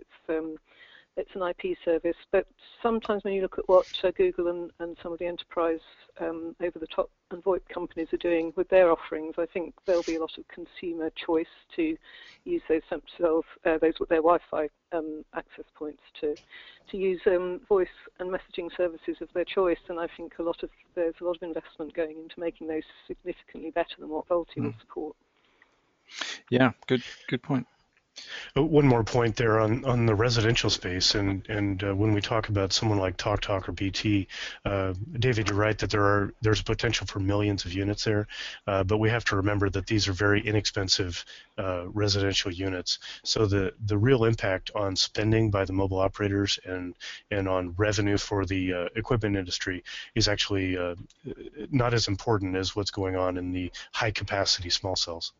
it's an IP service. But sometimes when you look at what Google and some of the enterprise over-the-top and VoIP companies are doing with their offerings, I think there'll be a lot of consumer choice to use those femtocells, their Wi-Fi access points to use voice and messaging services of their choice. And I think there's a lot of investment going into making those significantly better than what VoLTE will support. Yeah, good point. One more point there on the residential space, and when we talk about someone like TalkTalk or BT, David, you're right that there's potential for millions of units there, but we have to remember that these are very inexpensive residential units. So the real impact on spending by the mobile operators and on revenue for the equipment industry is actually not as important as what's going on in the high capacity small cells.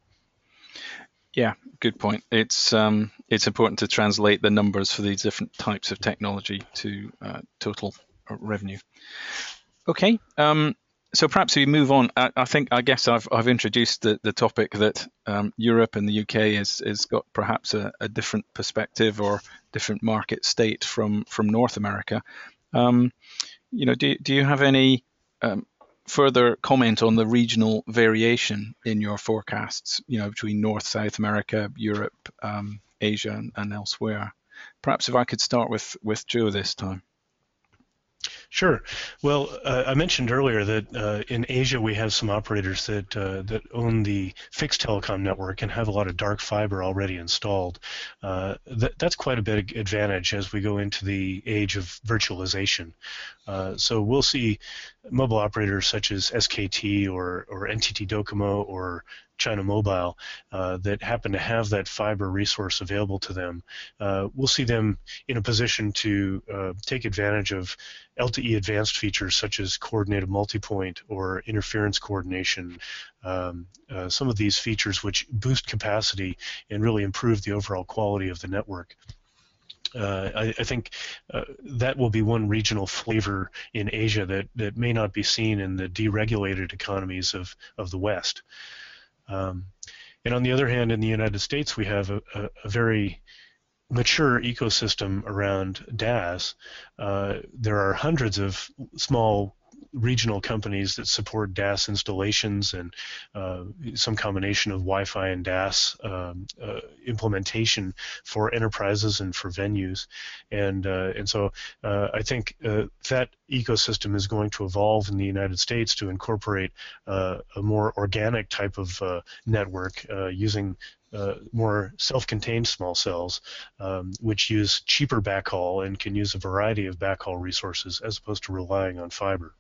Yeah, good point. It's important to translate the numbers for these different types of technology to total revenue. Okay, so perhaps we move on. I guess I've introduced the topic that Europe and the UK has got perhaps a different perspective or different market state from North America. Do you have any further comment on the regional variation in your forecasts, between North, South America, Europe, Asia, and elsewhere? Perhaps if I could start with Joe this time. Sure. Well, I mentioned earlier that in Asia we have some operators that own the fixed telecom network and have a lot of dark fiber already installed. That's quite a big advantage as we go into the age of virtualization. So we'll see mobile operators such as SKT or NTT Docomo or China Mobile that happen to have that fiber resource available to them. We'll see them in a position to take advantage of LTE advanced features such as coordinated multipoint or interference coordination, some of these features which boost capacity and really improve the overall quality of the network. I think that will be one regional flavor in Asia that may not be seen in the deregulated economies of the West. And on the other hand, in the United States, we have a very mature ecosystem around DAS. There are hundreds of small regional companies that support DAS installations and some combination of Wi-Fi and DAS implementation for enterprises and for venues, and so I think that ecosystem is going to evolve in the United States to incorporate a more organic type of network using more self-contained small cells, which use cheaper backhaul and can use a variety of backhaul resources as opposed to relying on fiber.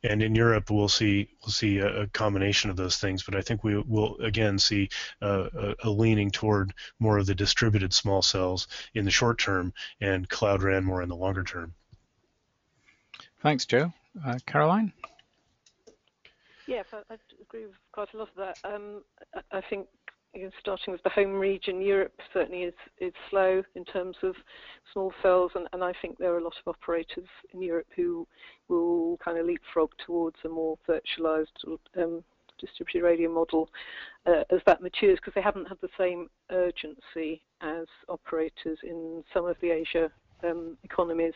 And in Europe, we'll see a combination of those things, but I think we will again see a leaning toward more of the distributed small cells in the short term and Cloud RAN more in the longer term. Thanks, Joe. Caroline? Yes, I agree with quite a lot of that. I think starting with the home region, Europe certainly is slow in terms of small cells, and I think there are a lot of operators in Europe who will kind of leapfrog towards a more virtualized distributed radio model as that matures, because they haven't had the same urgency as operators in some of the Asia economies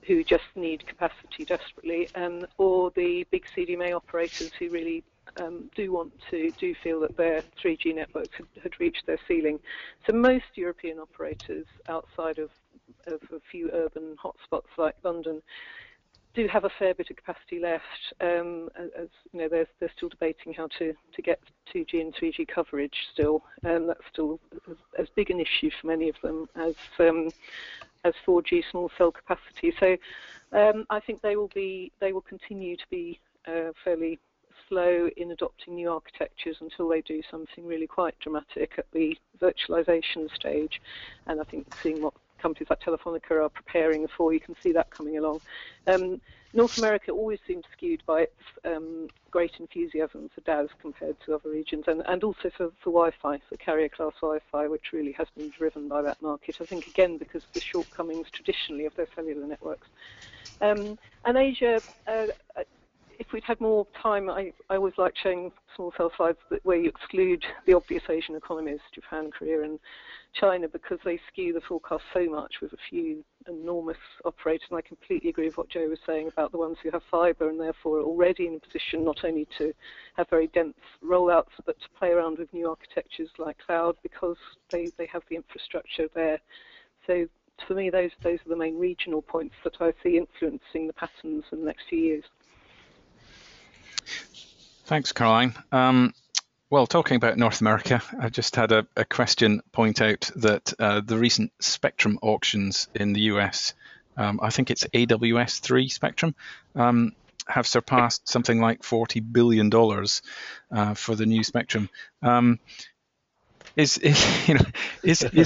who just need capacity desperately, or the big CDMA operators who really do feel that their 3G networks had reached their ceiling. So most European operators outside of a few urban hotspots like London do have a fair bit of capacity left. As you know, they're still debating how to get 2G and 3G coverage still. That's still as big an issue for many of them as 4G small cell capacity. So I think they will continue to be fairly slow in adopting new architectures until they do something really quite dramatic at the virtualization stage. And I think seeing what companies like Telefonica are preparing for, you can see that coming along. North America always seems skewed by its great enthusiasm for DAS compared to other regions, and also for Wi-Fi, for carrier-class Wi-Fi, which really has been driven by that market, I think, again, because of the shortcomings traditionally of their cellular networks. And Asia, if we'd had more time, I always like showing small cell slides where you exclude the obvious Asian economies, Japan, Korea, and China, because they skew the forecast so much with a few enormous operators. And I completely agree with what Joe was saying about the ones who have fibre and therefore are already in a position not only to have very dense rollouts, but to play around with new architectures like cloud, because they have the infrastructure there. So for me, those are the main regional points that I see influencing the patterns in the next few years. Thanks, Caroline. Well, talking about North America, I just had a question point out that the recent spectrum auctions in the US, I think it's AWS-3 spectrum, have surpassed something like $40 billion for the new spectrum. Is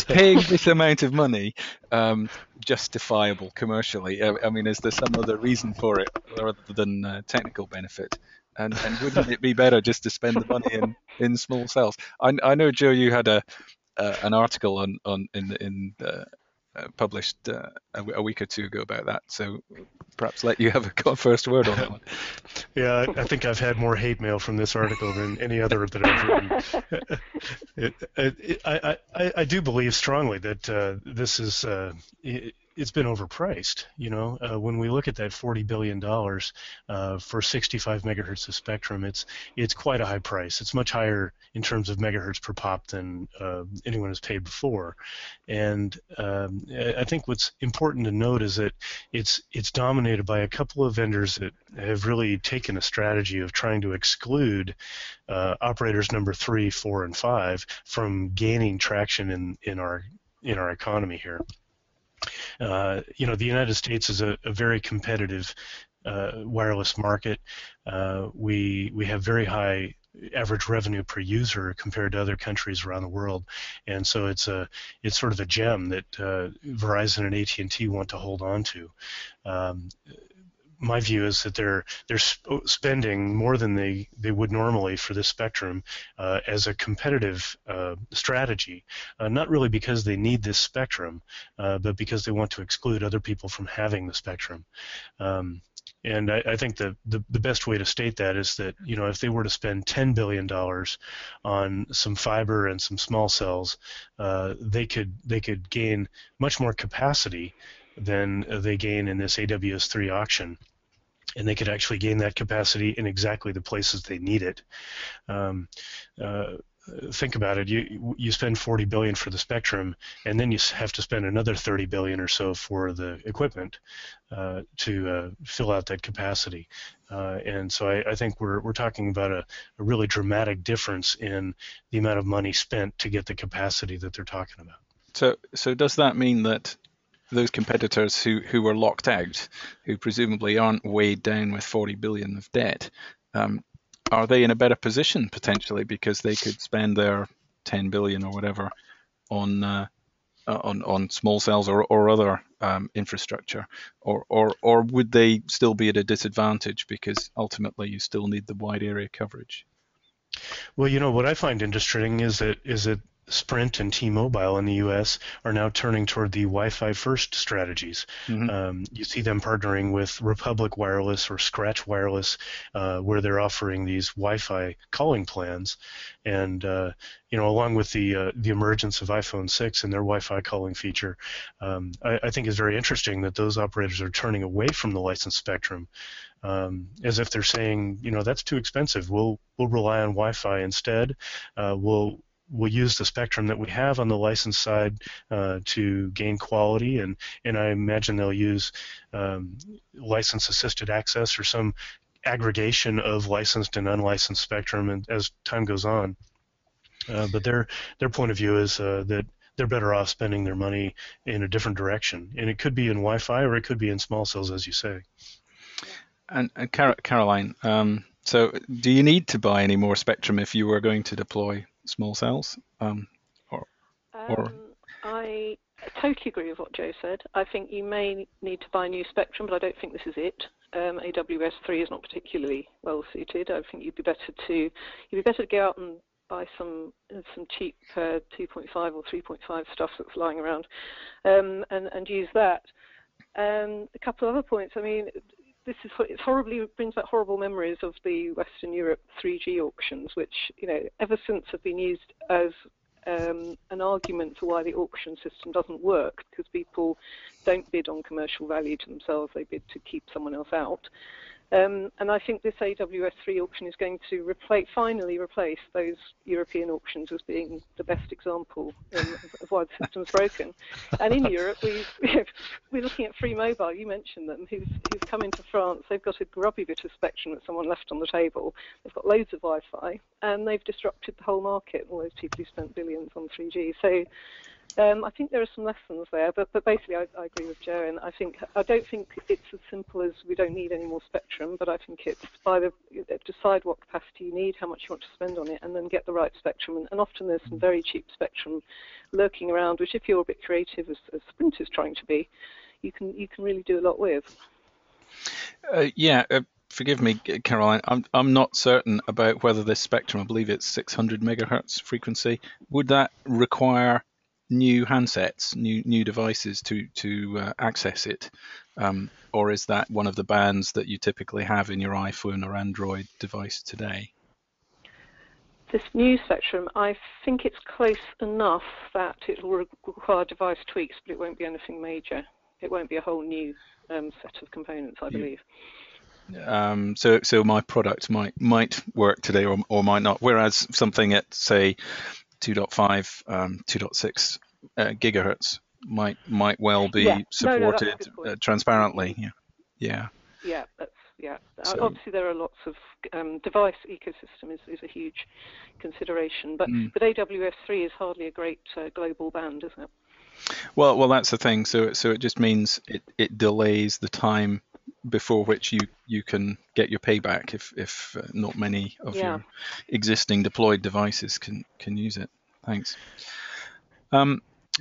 paying this amount of money justifiable commercially? I mean, is there some other reason for it rather than technical benefit? And wouldn't it be better just to spend the money in small cells? I know, Joe, you had an article published a week or two ago about that, so perhaps let you have a first word on that one. Yeah, I think I've had more hate mail from this article than any other that I've written. I do believe strongly that this is it's been overpriced. You know, when we look at that $40 billion for 65 megahertz of spectrum, it's quite a high price. It's much higher in terms of megahertz per pop than anyone has paid before. And I think what's important to note is that it's dominated by a couple of vendors that have really taken a strategy of trying to exclude operators number 3, 4, and 5 from gaining traction in our economy here. You know, the United States is a very competitive wireless market. We have very high average revenue per user compared to other countries around the world, and so it's sort of a gem that Verizon and AT&T want to hold on to. My view is that they're spending more than they would normally for this spectrum as a competitive strategy, not really because they need this spectrum, but because they want to exclude other people from having the spectrum. And I think the best way to state that is that, you know, if they were to spend $10 billion on some fiber and some small cells, they could gain much more capacity than they gain in this AWS-3 auction. And they could actually gain that capacity in exactly the places they need it. Think about it. You spend $40 billion for the spectrum, and then you have to spend another $30 billion or so for the equipment to fill out that capacity. And so I think we're talking about a really dramatic difference in the amount of money spent to get the capacity that they're talking about. So does that mean that those competitors who were locked out, who presumably aren't weighed down with 40 billion of debt, are they in a better position potentially because they could spend their 10 billion or whatever on small cells or other infrastructure, or would they still be at a disadvantage because ultimately you still need the wide area coverage? Well, you know, what I find interesting is that Sprint and T-Mobile in the U.S. are now turning toward the Wi-Fi first strategies. You see them partnering with Republic Wireless or Scratch Wireless, where they're offering these Wi-Fi calling plans, and along with the emergence of iPhone 6 and their Wi-Fi calling feature, I think is very interesting that those operators are turning away from the licensed spectrum, as if they're saying, that's too expensive. We'll rely on Wi-Fi instead. We'll use the spectrum that we have on the license side to gain quality, and I imagine they'll use license-assisted access or some aggregation of licensed and unlicensed spectrum and as time goes on. But their point of view is that they're better off spending their money in a different direction, and it could be in Wi-Fi or it could be in small cells, as you say. And Caroline, so do you need to buy any more spectrum if you were going to deploy small cells? I totally agree with what Joe said. I think you may need to buy new spectrum, but I don't think this is it. AWS3 is not particularly well suited. I think you'd be better to go out and buy some cheap 2.5 or 3.5 stuff that's lying around, and use that. A couple of other points. I mean, it brings back horrible memories of the Western Europe 3G auctions, which ever since have been used as an argument for why the auction system doesn't work, because people don't bid on commercial value to themselves, they bid to keep someone else out. And I think this AWS3 auction is going to finally replace those European auctions as being the best example of why the system's broken. And in Europe, we're looking at Free Mobile. You mentioned them, who's come into France. They've got a grubby bit of spectrum that someone left on the table. They've got loads of Wi-Fi, and they've disrupted the whole market. All those people who spent billions on 3G. So I think there are some lessons there, but basically I agree with Joe, and I don't think it's as simple as we don't need any more spectrum, but I think it's decide what capacity you need, how much you want to spend on it, and then get the right spectrum. And often there's some very cheap spectrum lurking around, which if you're a bit creative, as Sprint is trying to be, you can really do a lot with. Forgive me, Caroline. I'm not certain about whether this spectrum, I believe it's 600 megahertz frequency, would that require new handsets, new devices to access it, or is that one of the bands that you typically have in your iPhone or Android device today? This new spectrum, I think it's close enough that it will require device tweaks, but it won't be anything major. It won't be a whole new set of components, I believe. So my product might work today or might not, whereas something at say 2.5, 2.6 gigahertz might well be supported transparently. Yeah. So, obviously, there are lots of device ecosystem is a huge consideration, but AWS3 is hardly a great global band, is it? Well, that's the thing. So it just means it delays the time before which you can get your payback if not many of your existing deployed devices can use it. Thanks.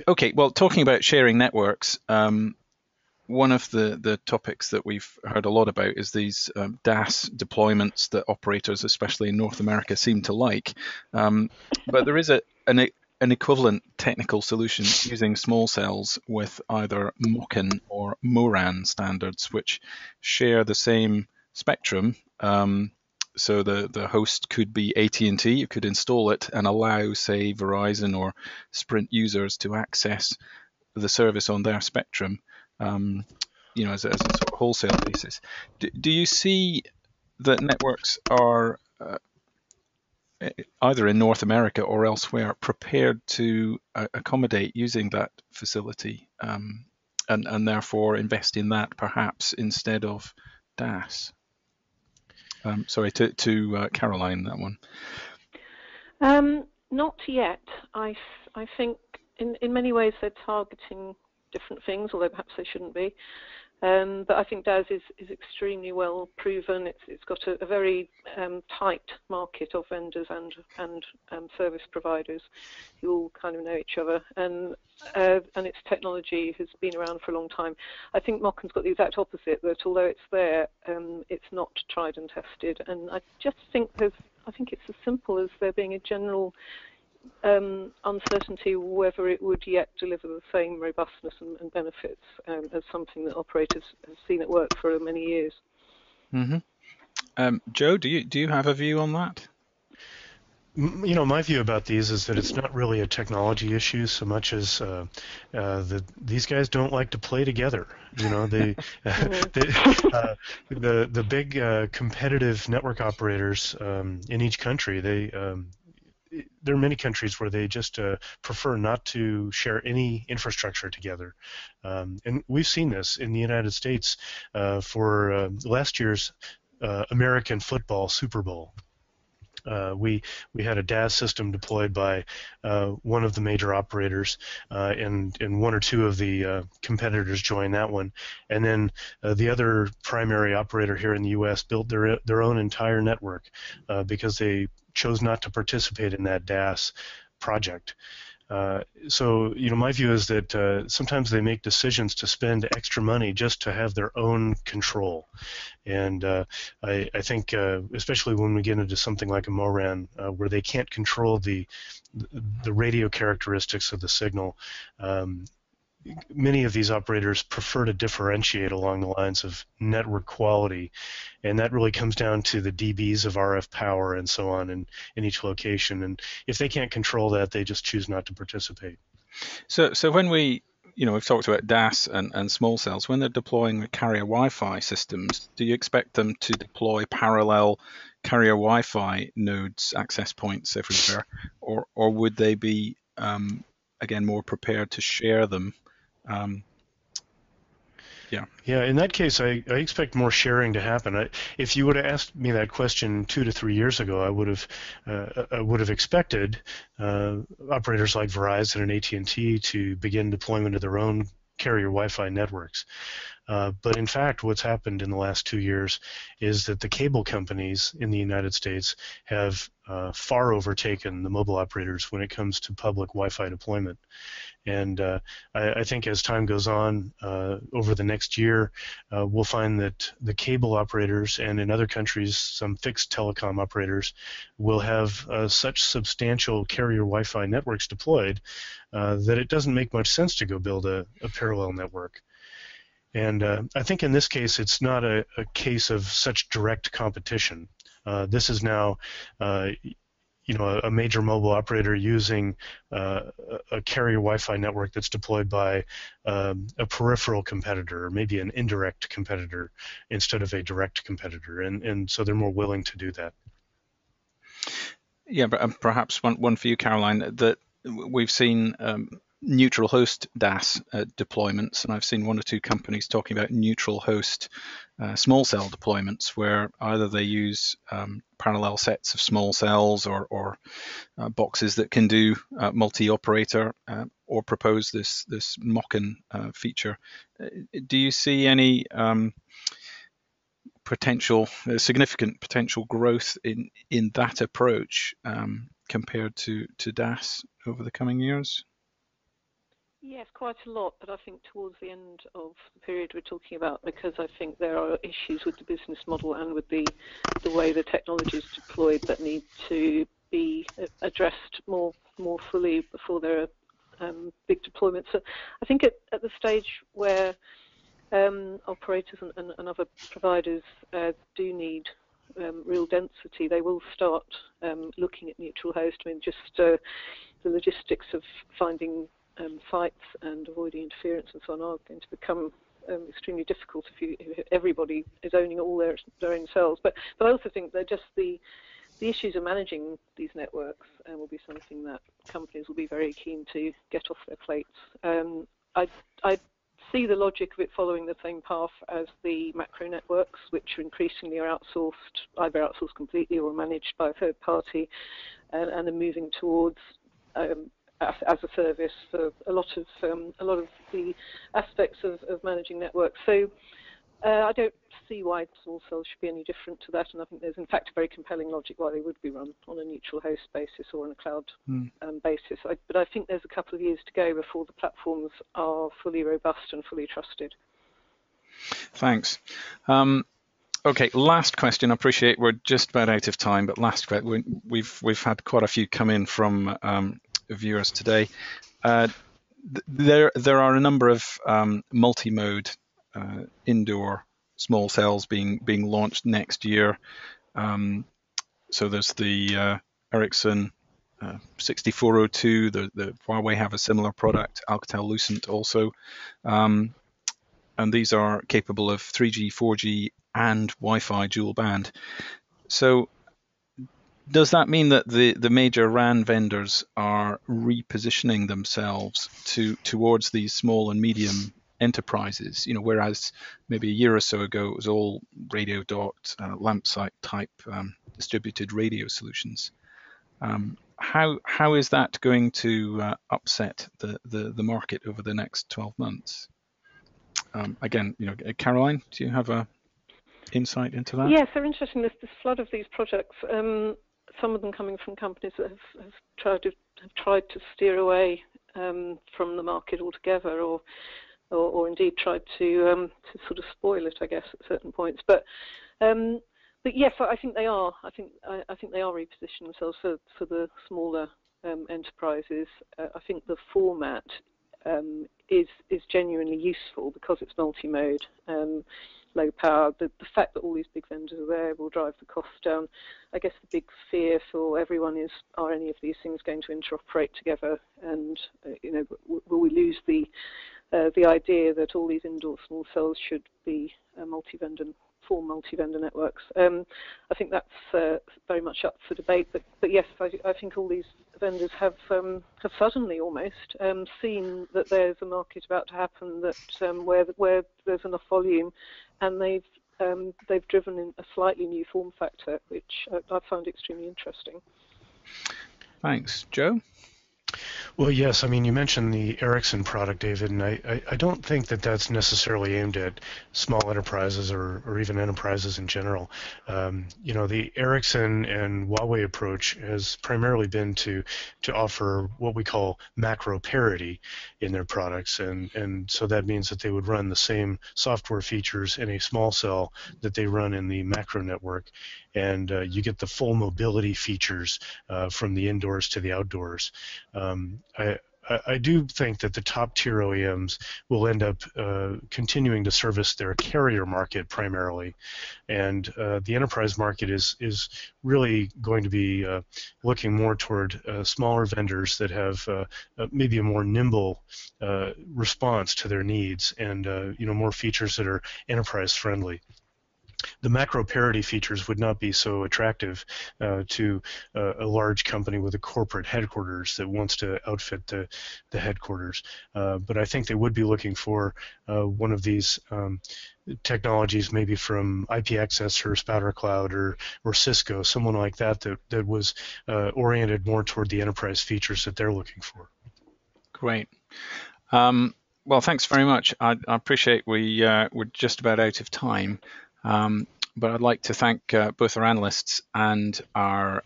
Okay, well, talking about sharing networks, one of the topics that we've heard a lot about is these DAS deployments that operators, especially in North America, seem to like. But there is an equivalent technical solution using small cells with either MOCN or MORAN standards, which share the same spectrum. So the host could be AT&T. You could install it and allow, say, Verizon or Sprint users to access the service on their spectrum, as a sort of wholesale basis. Do you see that networks are either in North America or elsewhere prepared to accommodate using that facility, and therefore invest in that perhaps instead of DAS? Sorry, to Caroline, that one. Not yet. I think in many ways they're targeting different things, although perhaps they shouldn't be. But I think DAS is extremely well proven. It's got a very tight market of vendors and service providers who all kind of know each other, and its technology has been around for a long time. I think MOCN's got the exact opposite, that although it's there, it's not tried and tested. And I just think it's as simple as there being a general uncertainty whether it would yet deliver the same robustness and benefits as something that operators have seen at work for many years. Mm-hmm. Joe, do you have a view on that? You know, my view about these is that it's not really a technology issue so much as that these guys don't like to play together. You know, the big competitive network operators in each country, there are many countries where they just prefer not to share any infrastructure together. And we've seen this in the United States for last year's American football Super Bowl. We had a DAS system deployed by one of the major operators, and one or two of the competitors joined that one. And then the other primary operator here in the U.S. built their own entire network because they chose not to participate in that DAS project. So, you know, my view is that sometimes they make decisions to spend extra money just to have their own control. And I think, especially when we get into something like a MORAN, where they can't control the radio characteristics of the signal, many of these operators prefer to differentiate along the lines of network quality, and that really comes down to the dBs of RF power and so on in each location. And if they can't control that, they just choose not to participate. So when we've talked about DAS and small cells, when they're deploying the carrier Wi-Fi systems, do you expect them to deploy parallel carrier Wi-Fi nodes, access points everywhere, or would they be again more prepared to share them? Yeah, in that case, I expect more sharing to happen. If you would have asked me that question 2 to 3 years ago, I would have expected operators like Verizon and AT&T to begin deployment of their own carrier Wi-Fi networks. But in fact, what's happened in the last 2 years is that the cable companies in the United States have far overtaken the mobile operators when it comes to public Wi-Fi deployment. And I think as time goes on, over the next year, we'll find that the cable operators and in other countries, some fixed telecom operators will have such substantial carrier Wi-Fi networks deployed that it doesn't make much sense to go build a parallel network. And I think in this case, it's not a case of such direct competition. This is now a major mobile operator using a carrier Wi-Fi network that's deployed by a peripheral competitor, or maybe an indirect competitor instead of a direct competitor, and so they're more willing to do that. Yeah, but perhaps one for you, Caroline, that we've seen neutral host DAS deployments, and I've seen 1 or 2 companies talking about neutral host small cell deployments, where either they use parallel sets of small cells or boxes that can do multi-operator, or propose this mock-in feature. Do you see any significant potential growth in that approach compared to DAS over the coming years? Yes, quite a lot, but I think towards the end of the period we're talking about, because I think there are issues with the business model and with the way the technology is deployed that need to be addressed more fully before there are big deployments. So I think at the stage where operators and other providers do need real density, they will start looking at neutral host. I mean, just the logistics of finding sites and avoiding interference and so on are going to become extremely difficult if everybody is owning all their own cells. But I also think that just the issues of managing these networks will be something that companies will be very keen to get off their plates. I see the logic of it following the same path as the macro networks, which increasingly are either outsourced completely or managed by a third party, and are moving towards as a service for a lot of the aspects of managing networks. So I don't see why small cells should be any different to that, and I think there's in fact a very compelling logic why they would be run on a neutral host basis or on a cloud basis. But I think there's a couple of years to go before the platforms are fully robust and fully trusted. Thanks. Okay, last question. I appreciate we're just about out of time, but last question. We've had quite a few come in from viewers today. There are a number of multi-mode indoor small cells being launched next year. So there's the Ericsson 6402. The Huawei have a similar product. Alcatel-Lucent also. And these are capable of 3G, 4G, and Wi-Fi dual band. So does that mean that the major RAN vendors are repositioning themselves towards these small and medium enterprises? Whereas maybe a year or so ago it was all radio dot, lamp site type distributed radio solutions. How is that going to upset the market over the next 12 months? Again, Caroline, do you have a insight into that? Yes, they're interesting. This flood of these projects. Some of them coming from companies that have tried to steer away from the market altogether, or indeed tried to sort of spoil it, I guess, at certain points. But yes, I think they are. I think they are repositioning themselves for the smaller enterprises. I think the format is genuinely useful because it's multi-mode, low power. The fact that all these big vendors are there will drive the cost down. I guess the big fear for everyone is, are any of these things going to interoperate together? And will we lose the idea that all these indoor small cells should be multi-vendor networks? I think that's very much up for debate. But yes, I think all these vendors have suddenly almost seen that there's a market about to happen, that where there's enough volume, and they've driven in a slightly new form factor, which I found extremely interesting. Thanks, Joe. Well, yes. I mean, you mentioned the Ericsson product, David, and I don't think that that's necessarily aimed at small enterprises or even enterprises in general. The Ericsson and Huawei approach has primarily been to offer what we call macro parity in their products, and so that means that they would run the same software features in a small cell that they run in the macro network, and you get the full mobility features from the indoors to the outdoors. I do think that the top tier OEMs will end up continuing to service their carrier market primarily, and the enterprise market is really going to be looking more toward smaller vendors that have maybe a more nimble response to their needs, and more features that are enterprise friendly. The macro parity features would not be so attractive to a large company with a corporate headquarters that wants to outfit the headquarters. But I think they would be looking for one of these technologies, maybe from IPXS or Spouter Cloud or Cisco, someone like that was oriented more toward the enterprise features that they're looking for. Great. Well, thanks very much. I appreciate we're just about out of time. But I'd like to thank both our analysts and our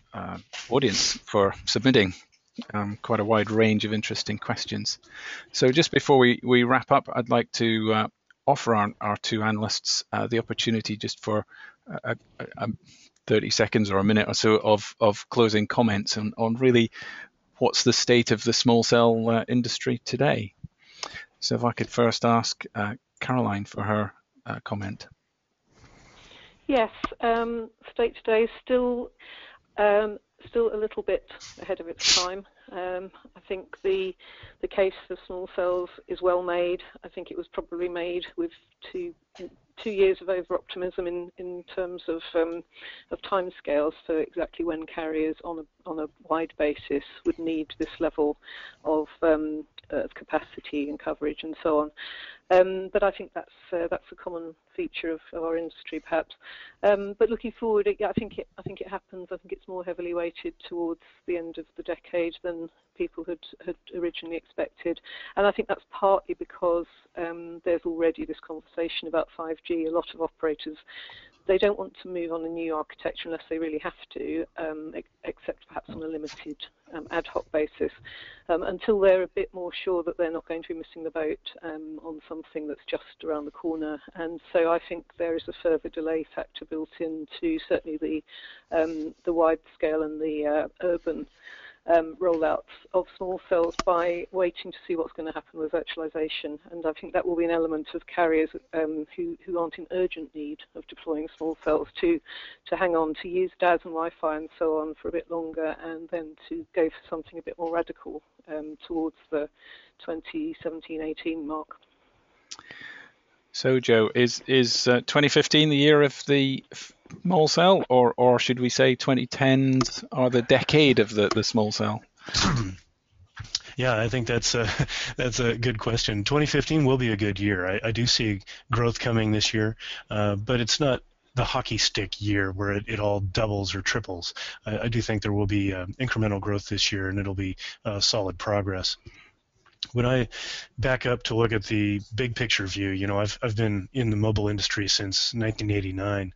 audience for submitting quite a wide range of interesting questions. So just before we wrap up, I'd like to offer our two analysts the opportunity just for 30 seconds or a minute or so of closing comments on really what's the state of the small cell industry today. So if I could first ask Caroline for her comment. Yes, state today is still a little bit ahead of its time. I think the case for small cells is well made. I think it was probably made with two years of over-optimism in terms of timescales for exactly when carriers on a wide basis would need this level of capacity and coverage and so on. But I think that's a common feature of our industry, perhaps. But looking forward, I think it happens. I think it's more heavily weighted towards the end of the decade than people had originally expected, and I think that's partly because there's already this conversation about 5G. A lot of operators they don't want to move on a new architecture unless they really have to, except perhaps on a limited ad hoc basis, until they're a bit more sure that they're not going to be missing the boat on something that's just around the corner. And so I think there is a further delay factor built into certainly the wide scale and the urban rollouts of small cells by waiting to see what's going to happen with virtualization. And I think that will be an element of carriers who aren't in urgent need of deploying small cells to hang on, to use DAS and Wi-Fi and so on for a bit longer, and then to go for something a bit more radical towards the 2017-18 mark. So, Joe, is 2015 the year of the small cell, or should we say 2010s are the decade of the small cell? Yeah, I think that's a good question. 2015 will be a good year. I do see growth coming this year, but it's not the hockey stick year where it all doubles or triples. I do think there will be incremental growth this year, and it'll be solid progress. When I back up to look at the big picture view, I've been in the mobile industry since 1989.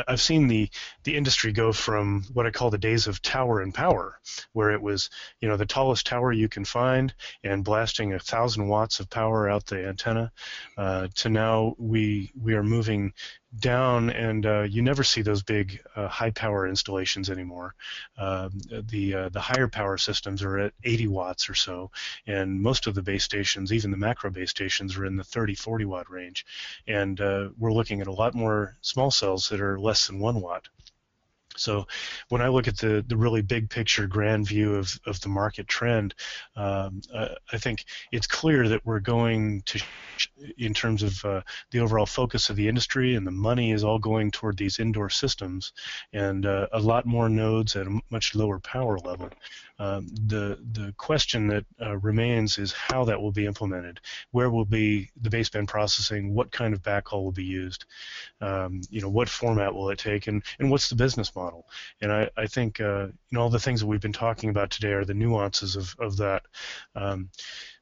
I've seen the industry go from what I call the days of tower and power, where it was, the tallest tower you can find and blasting 1,000 watts of power out the antenna, to now we are moving down, and you never see those big high power installations anymore. The higher power systems are at 80 watts or so, and most of the base stations, even the macro base stations, are in the 30-40 watt range. And we're looking at a lot more small cells that are less than 1 watt. So when I look at the really big picture grand view of the market trend, I think it's clear that we're going to, in terms of the overall focus of the industry, and the money is all going toward these indoor systems, and a lot more nodes at a much lower power level. The question that remains is how that will be implemented. Where will be the baseband processing? What kind of backhaul will be used? What format will it take? And what's the business model? And I think all the things that we've been talking about today are the nuances of that.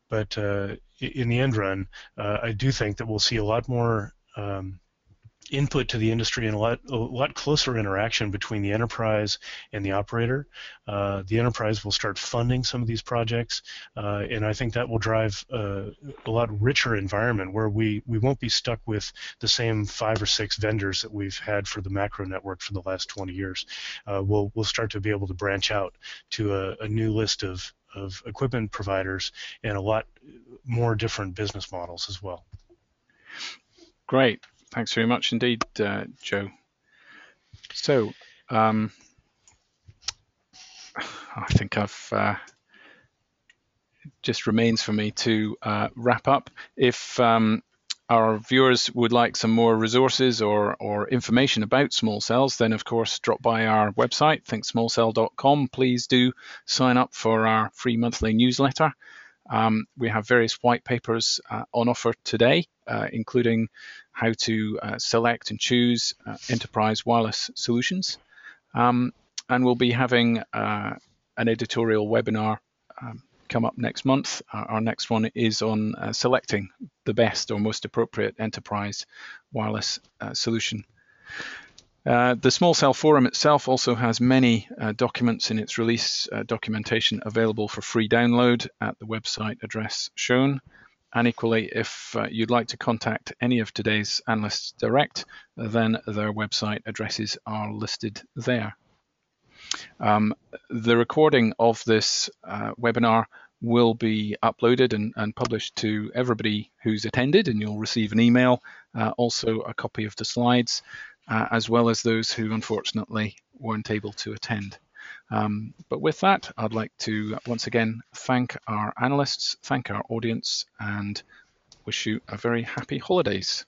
But in the end run, I do think that we'll see a lot more input to the industry and a lot closer interaction between the enterprise and the operator. The enterprise will start funding some of these projects, and I think that will drive a lot richer environment where we won't be stuck with the same 5 or 6 vendors that we've had for the macro network for the last 20 years. We'll start to be able to branch out to a new list of equipment providers and a lot more different business models as well. Great. Thanks very much indeed, Joe. So, I think it just remains for me to wrap up. If our viewers would like some more resources or information about small cells, then of course drop by our website, thinksmallcell.com. Please do sign up for our free monthly newsletter. We have various white papers on offer today, including how to select and choose enterprise wireless solutions. And we'll be having an editorial webinar come up next month. Our next one is on selecting the best or most appropriate enterprise wireless solution. The Small Cell Forum itself also has many documents in its release documentation available for free download at the website address shown. And equally, if you'd like to contact any of today's analysts direct, then their website addresses are listed there. The recording of this webinar will be uploaded and published to everybody who's attended, and you'll receive an email, also a copy of the slides, as well as those who unfortunately weren't able to attend. But with that, I'd like to once again thank our analysts, thank our audience, and wish you a very happy holidays.